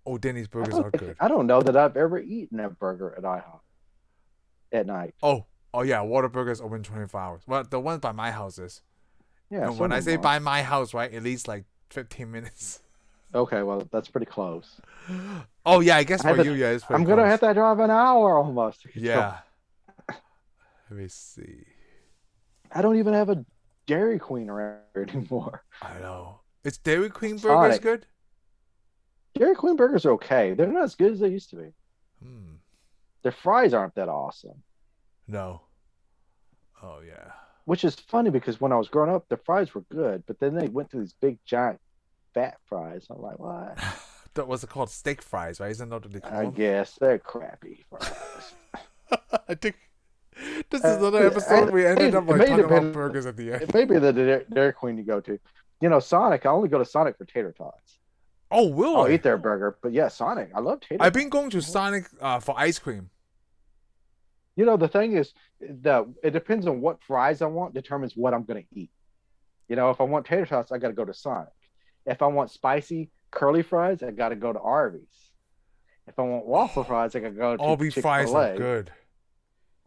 Oh, Denny's burgers are good. I don't know that I've ever eaten a burger at IHOP at night. Oh yeah, Whataburger's open 24 hours. Well, the one by my house is. Yeah. And when I say by my house, right, at least like 15 minutes. Okay. well, that's pretty close. Oh yeah, I guess I for had you, to, yeah, it's pretty I'm gonna close. have to drive an hour almost to get to. Yeah. Let me see. I don't even have a Dairy Queen around here anymore. I know. Is Dairy Queen burgers Sonic. good? Dairy Queen burgers are okay. They're not as good as they used to be. Hmm. Their fries aren't that awesome, No. Oh yeah. which is funny because when I was growing up, the fries were good, but then they went to these big giant fat fries. I'm like, what? That was called steak fries, right? Isn't that what they call I them? guess they're crappy fries. I think this is another episode we ended up like talking about burgers at the end. It may be the Dairy Queen you go to. Sonic. I only go to Sonic for tater tots. Oh, will I'll I? eat their burger, but yeah, Sonic. I love tater. I've been going to Sonic for ice cream. The thing is, it depends on what fries I want. Determines what I'm gonna eat. If I want tater tots, I got to go to Sonic. If I want spicy curly fries, I got to go to Arby's. If I want waffle fries, I got to go to Arby's fries are good.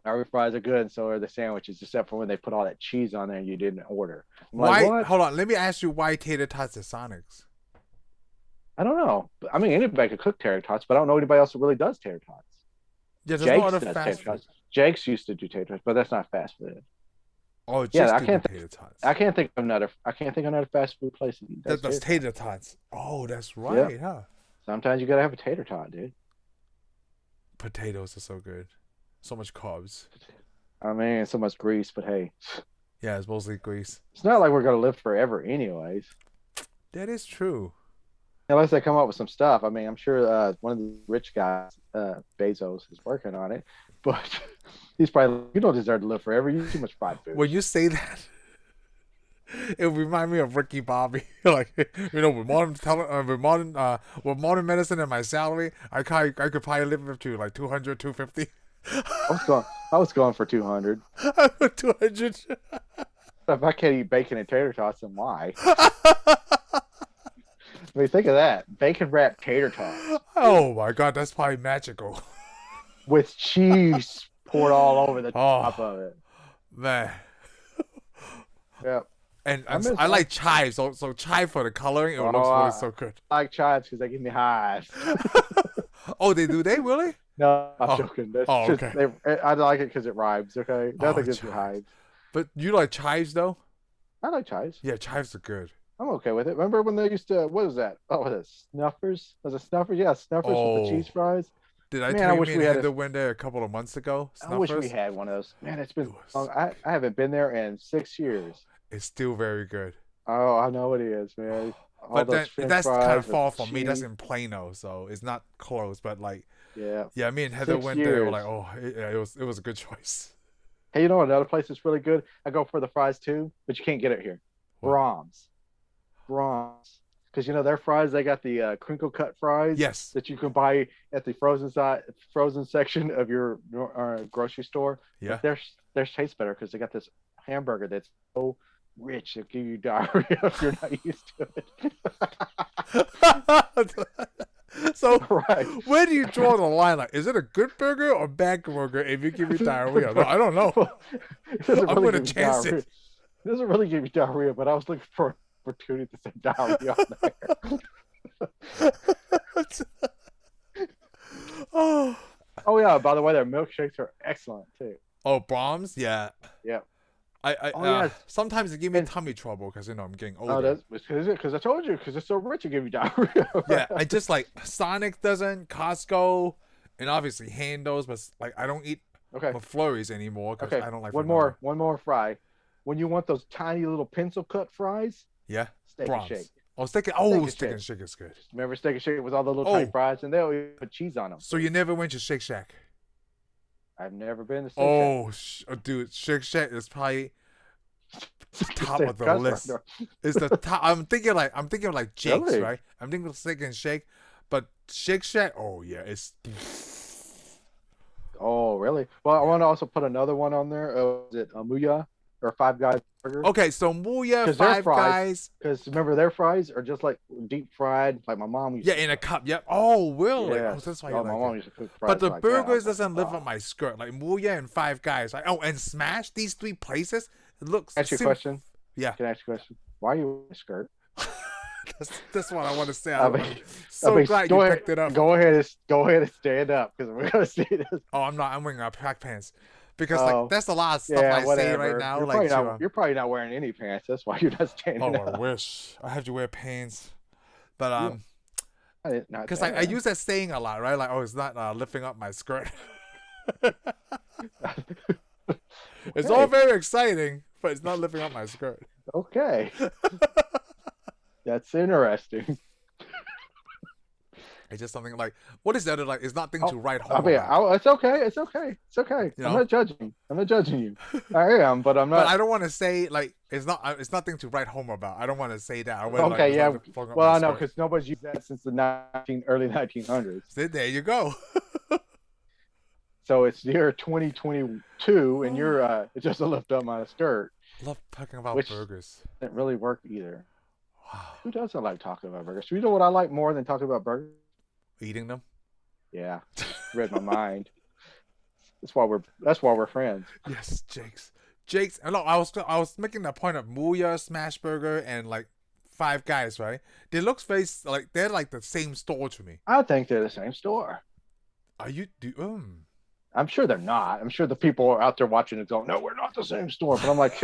Arby's fries are good, and so are the sandwiches, except for when they put all that cheese on there and you didn't order. I'm Why? like, what? Hold on. Let me ask you why tater tots at Sonic's. I don't know. I mean, anybody could cook tater tots, but I don't know anybody else who really does tater tots. Yeah, there's Jake's no other does fast tater food. tots. Jake's used to do tater tots, but that's not fast food. Oh, Yeah, just I can't tater tots. I can't think of another fast food place that That's does tater tots. Oh, that's right, huh? Sometimes you gotta have a tater tot, dude. Potatoes are so good. So much carbs. I mean, so much grease, but hey, Yeah, it's mostly grease. it's not like we're gonna live forever, anyways. That is true. Unless they come up with some stuff. I mean, I'm sure one of the rich guys, Bezos, is working on it, but he's probably you don't deserve to live forever. You eat too much fried food. When you say that, it remind me of Ricky Bobby. Like, with modern medicine and my salary, I could probably live up to like 200, 250. I was going for 200. 200. If I can't eat bacon and tater tots, then why? I mean, think of that. Bacon wrapped tater tots Oh my god, that's probably magical. with cheese poured all over the top of it. Man. Yeah. And I like chives, so chive for the coloring, it looks really so good. I like chives because they give me hives. Oh, they really? No, I'm joking. That's okay. I like it because it rhymes, okay? Nothing gives me hives. But you like chives, though? I like chives. Yeah, chives are good. I'm okay with it. Remember when they used to, what is that? Oh, what is it? Snuffers? Was it Snuffers? Yeah, Snuffers with the cheese fries. Did I tell you me and Heather went there a couple of months ago? Snuffers? I wish we had one of those. Man, it's been long. I haven't been there in 6 years. It's still very good. Oh, I know it is, man. But that's kind of far from me. That's in Plano, so it's not close. But like, yeah, me and Heather went there. We're like, oh, it was a good choice. Hey, another place that's really good? I go for the fries too, but you can't get it here. Brahms. Because their fries, they got the crinkle cut fries. Yes. That you can buy at the frozen section of your grocery store. Yeah. But theirs tastes better because they got this hamburger that's so rich it'll give you diarrhea if you're not used to it. So where do you draw the line? Like, is it a good burger or bad burger if you give me diarrhea? No, I don't know. I'm going to chance it. It doesn't really give you diarrhea, but I was looking for an opportunity to say diarrhea on there. Oh yeah, by the way, their milkshakes are excellent too. Oh, Brahms? Yeah. Yeah. Sometimes it give me tummy trouble because I'm getting older. Oh, that's because I told you because it's so rich, it give you diarrhea. Yeah, I just like Sonic doesn't, Costco, and obviously Handos, but like I don't eat McFlurries anymore because I don't like. One more fry. When you want those tiny little pencil cut fries, Steak and Shake. Oh, Steak and Shake is good. Remember Steak and Shake with all the little tiny fries, and they'll put cheese on them. So you never went to Shake Shack? I've never been to Shake Shack. Dude, Shake Shack is probably top of the list. It's the top. I'm thinking like Jake's, really? Right? I'm thinking Steak and Shake, but Shake Shack. Oh yeah, it's. Oh really? Well, I want to also put another one on there. Is it Milla or Five Guys burger? Okay, so Milla, Five Guys. Because remember their fries are just like deep fried, like my mom used. Yeah, in a cup. Yep. Oh, really? Yeah. Oh, that's why my mom used to cook fries. But the like burgers doesn't live on my skirt. Like Milla and Five Guys. Like, and Smash. These three places. It looks. Ask you a question. Yeah. Can I ask you a question? Why are you wearing a skirt? That's what I want to say. I I'm mean, so glad you picked it up. Go ahead and stand up because we're gonna see this. Oh, I'm not. I'm wearing track pants because like Oh, that's a lot of stuff yeah, I say right whatever. now. You're Like, probably not. You're probably not wearing any pants. That's why you're not standing oh, I up. wish I had to wear pants, but You, not because I that. use that saying a lot, right? Like, oh, it's not lifting up my skirt. It's all very exciting, but it's not lifting up my skirt. Okay, that's interesting. It's just something like, what is that? Like, it's nothing to write home I mean, about. it's okay. It's okay. It's okay. You I'm know? not judging. I'm not judging you. I am, but I'm not. But I don't want to say like it's not. It's nothing to write home about. I don't want to say that. I want Okay, like, yeah. Well, I know skirt. because nobody's used that since the early 1900s. So there you go. So it's the year 2022, and you're it just lift up my skirt. Love talking about which burgers. Didn't really work either. Wow. Who doesn't like talking about burgers? You know what I like more than talking about burgers? Eating them. Yeah, read my mind. That's why we're friends. Yes, Jake's. And look, I was making the point of Muya, Smashburger, and like Five Guys, right? They look like they're like the same store to me. I think they're the same store. Are you? I'm sure they're not. I'm sure the people out there watching it go, no, we're not the same store. But I'm like,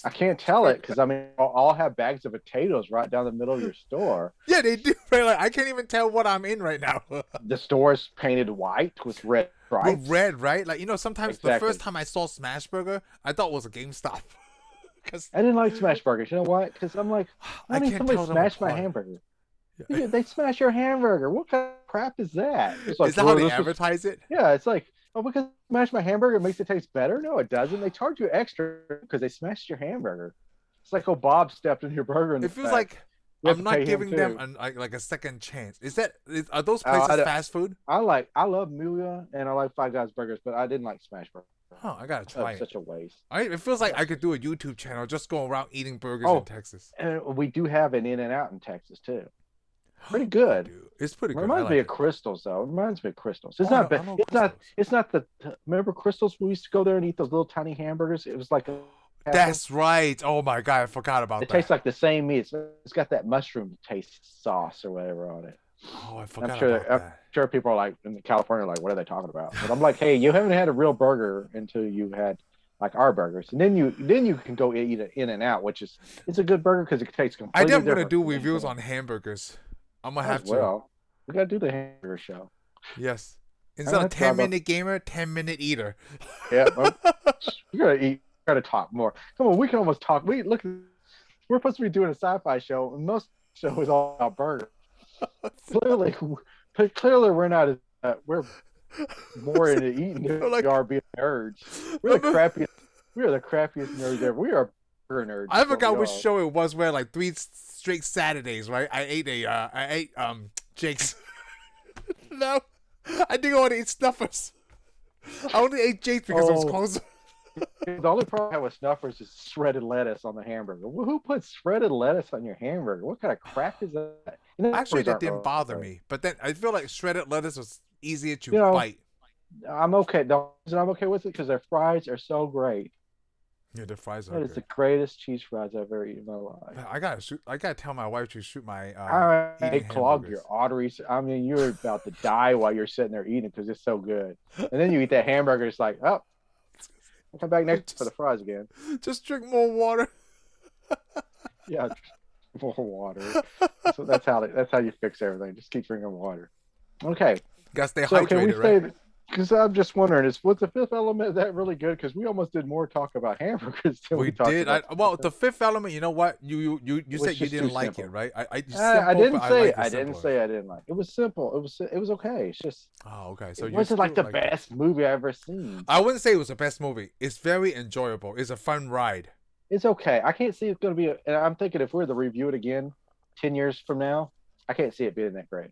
I can't tell it because I mean, I'll have bags of potatoes right down the middle of your store. Yeah, they do. Right? Like I can't even tell what I'm in right now. The store is painted white with red stripes. With red, right? Like sometimes Exactly. the first time I saw Smashburger, I thought it was a GameStop. Cause I didn't like smash burgers. You know what? Because I'm like, I need somebody smash my hamburger. Yeah. They smash your hamburger. What kind of crap is that? It's like, is that how they advertise it? Yeah, it's like, oh, because smash my hamburger makes it taste better? No, it doesn't. They charge you extra because they smashed your hamburger. It's like, oh, Bob stepped in your burger. It feels like I'm not giving them like a second chance. Are those places fast food? I love Milla and I like Five Guys burgers, but I didn't like smash burger. Oh, I gotta try it. Such a waste. It feels like I could do a YouTube channel just go around eating burgers in Texas. And we do have an In-N-Out in Texas too. Pretty good. It's pretty good. Reminds me of Crystals though. It reminds me of Crystals. It's not bad. It's not the. Remember Crystals? We used to go there and eat those little tiny hamburgers. It was like that's right. Oh my god, I forgot about that. It tastes like the same meat. It's got that mushroom taste sauce or whatever on it. Oh, I forgot about that. I'm sure people are like in California, like, what are they talking about? But I'm like, hey, you haven't had a real burger until you had like our burgers, and then you can go eat it In-N-Out, which it's a good burger because it tastes completely different. I'm gonna do reviews on hamburgers. I'm gonna have to. Well, we gotta do the hamburger show. Yes. Instead of 10-minute gamer, 10-minute eater. Yeah, well, we gotta eat. We gotta talk more. Come on, we can almost talk. We're supposed to be doing a sci-fi show, and most show is all about burgers. Clearly, we're not. We're more into eating than we are being nerds. We're the crappiest. We are the crappiest nerds ever. We are burger nerds. I forgot which show it was. Where like 3 straight Saturdays, right? I ate Jake's. No, I didn't want to eat Snuffers. I only ate Jake's because it was closer. The only problem I have with Snuffers is shredded lettuce on the hamburger. Well, who puts shredded lettuce on your hamburger? What kind of crap is that? Actually, that didn't bother me. But then I feel like shredded lettuce was easier to bite. I'm okay. The reason I'm okay with it because their fries are so great. Yeah, the fries are. That is the greatest cheese fries I've ever eaten in my life. I gotta tell my wife to shoot my. They clog your arteries. I mean, you're about to die while you're sitting there eating because it's so good. And then you eat that hamburger. It's like, oh, I'll come back next for the fries again. Just drink more water. Yeah, more water. So that's how you fix everything. Just keep drinking water. Okay. Gotta stay hydrated, right? Because I'm just wondering, was the Fifth Element that really good? Because we almost did more talk about hamburgers than we talked did. about. Well, the Fifth Element, you know what? You said you didn't like it, right? I didn't say I didn't like it. It was simple. It was okay. It's just. Oh, okay. So it wasn't like the best movie I've ever seen. I wouldn't say it was the best movie. It's very enjoyable. It's a fun ride. It's okay. I can't see it's going to be. And I'm thinking if we were to review it again 10 years from now, I can't see it being that great.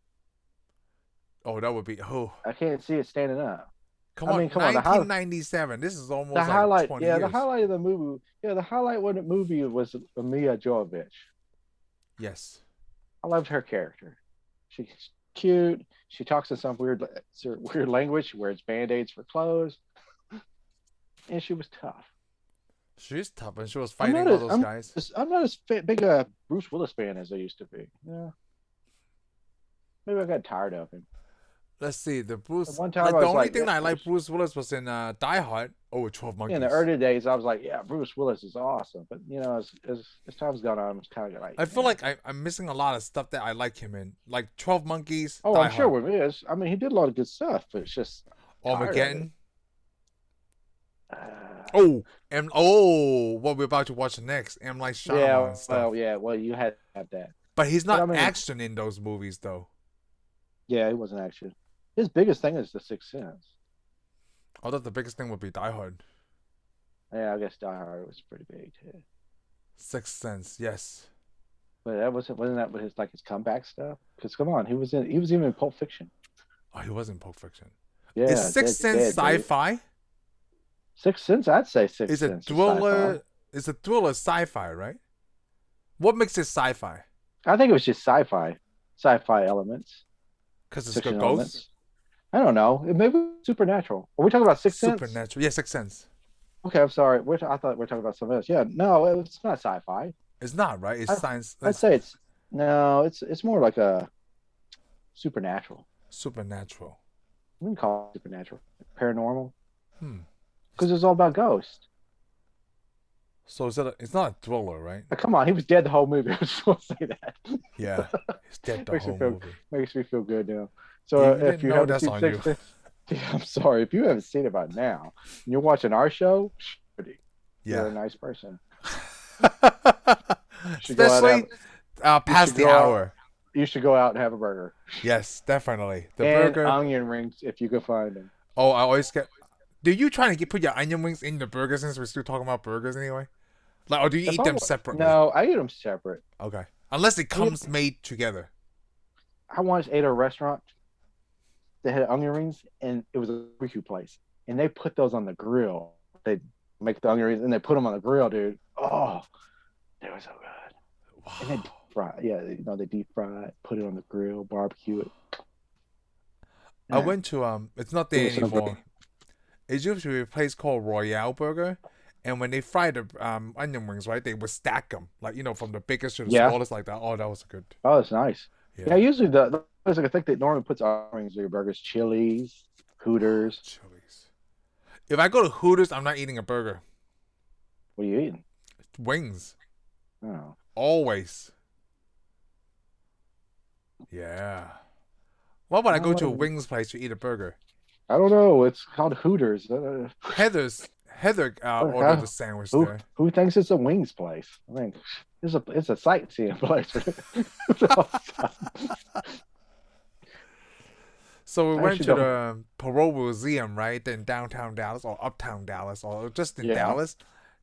Oh, that would be. Oh, I can't see it standing up. Come on, 1997. This is almost the highlight. 20 years. The highlight of the movie. Yeah, the highlight of the movie was Milla Jovovich. Yes, I loved her character. She's cute. She talks in some weird language. She wears band-aids for clothes, and she was tough. She's tough, and she was I'm fighting not all as those guys. I'm not as big a Bruce Willis fan as I used to be. Yeah, maybe I got tired of him. Let's see, the At Bruce. one time, Like I the was only like, thing yeah, that I like Bruce Willis was in Die Hard. Oh, 12 in the Monkeys. early days, I was like, yeah, Bruce Willis is awesome. But as time's gone on, it's kind of like, I feel like I'm missing a lot of stuff that I like him in, like 12 Monkeys, oh, Die I'm Hard, sure it is. I mean, he did a lot of good stuff, but it's just tired of it. Armageddon. Oh, and what we're about to watch next, M. Night Shyamalan and stuff. well, you had to have that. But he's But I not mean, action in those movies though. yeah, it wasn't actually. His biggest thing is the Sixth Sense. I thought the biggest thing would be Die Hard. Yeah, I guess Die Hard was pretty big too. Sixth Sense, yes. But that wasn't that with his comeback stuff? Because come on, he was even in Pulp Fiction. Oh, he was in Pulp Fiction. Yeah, Is Sixth Sense sci-fi? Sixth Sense, I'd say Sixth Is a Sense. thriller? Is a thriller sci-fi, right? What makes it sci-fi? I think it was just sci-fi elements. Because it's Fiction got elements. ghosts. I don't know. It may be supernatural. Are we talking about Sixth Sense? Supernatural. Yeah, Sixth Sense. Okay, I'm sorry. I thought we were talking about something else. Yeah, no, it's not sci-fi. It's not, right? It's science. I'd say it's more like a supernatural. Supernatural. We can call it supernatural, paranormal, Hmm. because it's all about ghosts. So it's not a thriller, right? Come on, he was dead the whole movie. I just want to say that. Yeah, he's dead the whole movie. Makes me feel good now. So if you haven't seen Sixth Sense, I'm sorry. If you haven't seen it by now, and you're watching our show, you're a nice person. Especially past the hour. You should go out and have a burger. Yes, definitely. The burger, onion rings if you can find them. Oh, I always get. Do you try to put your onion rings in the burger since we're still talking about burgers anyway? Like, or do you eat them separately? No, I eat them separate. Okay, unless it comes made together. I once ate at a restaurant. They had onion rings, and it was a barbecue place, and they put those on the grill. They make the onion rings, and they put them on the grill, dude. Oh, they were so good. Wow. And they deep fry, they deep fry it, put it on the grill, barbecue it. I went to it's not there anymore. It used to be a place called Royale Burger, and when they fry the onion rings, right, they would stack them, like from the biggest to the smallest, like that. Oh, that was good. Oh, that's nice. Yeah, usually the place I think that normally puts onion rings in your burgers, Chili's, Hooters. Chili's. If I go to Hooters, I'm not eating a burger. What are you eating? Wings. Oh. Always. Yeah. Why would I go to a wings place to eat a burger? I don't know. It's called Hooters. Heather ordered the sandwich there. Who thinks it's a wings place? I mean, it's a sightseeing place. So we went to the Parole Museum, right? In downtown Dallas or uptown Dallas or just in Dallas.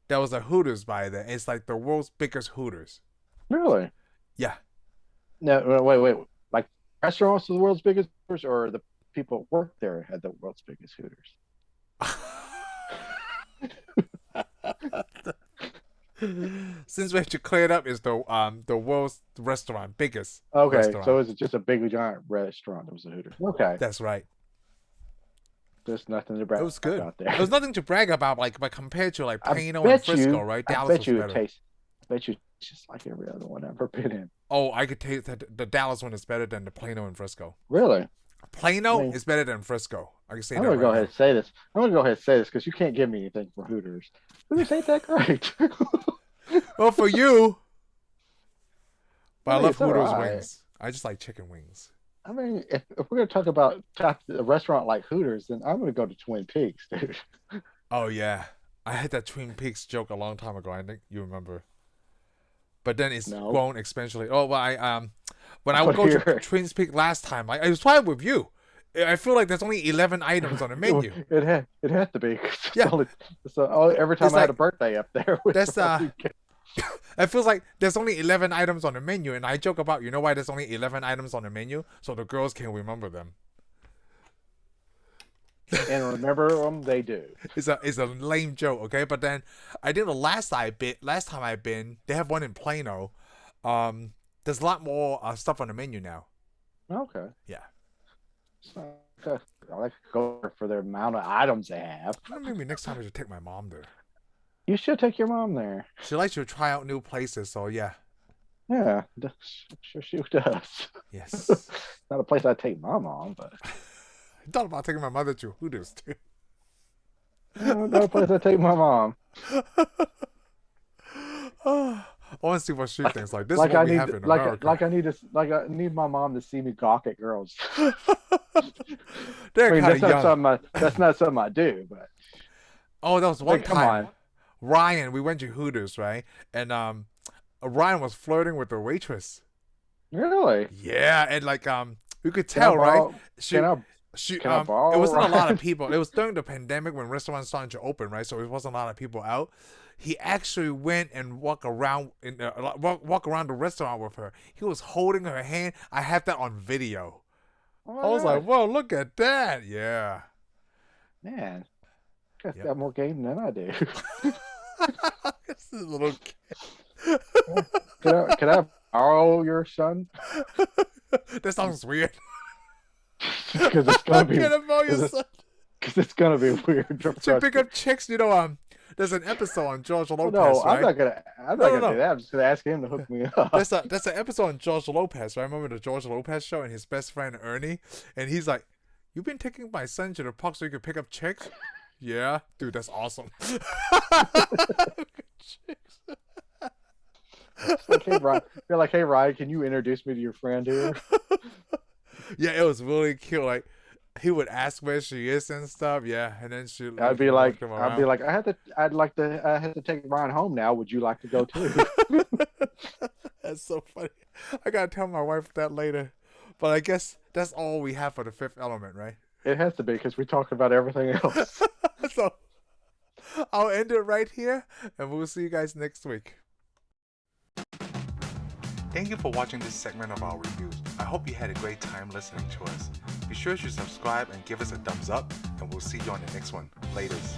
There was a Hooters by there. It's like the world's biggest Hooters. Really? Yeah. No, wait. Like restaurants are the world's biggest Hooters, or the people who work there had the world's biggest Hooters? Since we have to clear it up, is the world's biggest. Okay, restaurant. So is it just a big giant restaurant that was a Hooters? Okay, that's right. There's nothing to brag. It was good. About there. There's nothing to brag about, but compared to like Plano and Frisco, right? Dallas was better. I bet you just like every other one I've ever been in. Oh, I could taste that the Dallas one is better than the Plano and Frisco. Really? Plano is better than Frisco. I can say that. I'm gonna go ahead and say this. I'm gonna go ahead and say this because you can't give me anything for Hooters. Hooters ain't that great. Well, for you, but I love Hooters right. wings. I just like chicken wings. I mean, if we're gonna talk about a restaurant like Hooters, then I'm gonna go to Twin Peaks, dude. Oh yeah, I had that Twin Peaks joke a long time ago. I think you remember. But then it's grown exponentially. Oh, well, when I would go to Twin Peaks last time, I was fine with you. I feel like there's only 11 items on the menu. It had to be. Yeah. Every time I had a birthday up there. It feels like there's only 11 items on the menu, and I joke about, you know why there's only 11 items on the menu? So the girls can remember them. And remember them, they do. It's a lame joke, okay? But then I think the last time I've been, they have one in Plano. There's a lot more stuff on the menu now. Okay. Yeah. I like to go for the amount of items they have. Maybe next time I should take my mom there. You should take your mom there. She likes to try out new places, so yeah. Yeah, sure she does. Yes. Not a place I'd take my mom, but I thought about taking my mother to Hooters too. not a place I'd take my mom. I want to see what she thinks. Like, this Like is what I we need, have in America. I need my mom to see me gawk at girls. They're I mean, kind of young. that's not something I do, but Oh, that was one come time. on. Ryan, we went to Hooters, right? And Ryan was flirting with the waitress. Really? Yeah, and like you could tell, right? Can I She Can I it borrow wasn't a lot Ryan? of people. It was during the pandemic when restaurants started to open, right? So it wasn't a lot of people out. He actually went and walk around the restaurant with her. He was holding her hand. I have that on video. Oh I was my like, "Whoa, look at that!" Yeah. God. Man, you guys Yep. got more game than I do. This is a little kid. Can I borrow your son? That sounds weird. Because it's gonna be Get him on your son. because it's gonna be weird. To pick up chicks, you know, there's an episode on George Lopez, No, right? I'm not gonna do that. I'm just gonna ask him to hook me up. That's an episode on George Lopez, right? Remember the George Lopez show and his best friend Ernie? And he's like, "You've been taking my son to the park so you can pick up chicks?" Yeah, dude, that's awesome. Like, hey, Ryan, they're like, "Hey, Ryan, can you introduce me to your friend here?" Yeah, it was really cute. Like, he would ask where she is and stuff. Yeah, and then she. I'd be like, I had to take Ryan home now. Would you like to go too? That's so funny. I gotta tell my wife that later. But I guess that's all we have for the Fifth Element, right? It has to be because we talked about everything else. So I'll end it right here, and we'll see you guys next week. Thank you for watching this segment of our reviews. I hope you had a great time listening to us. Be sure to subscribe and give us a thumbs up, and we'll see you on the next one. Laters.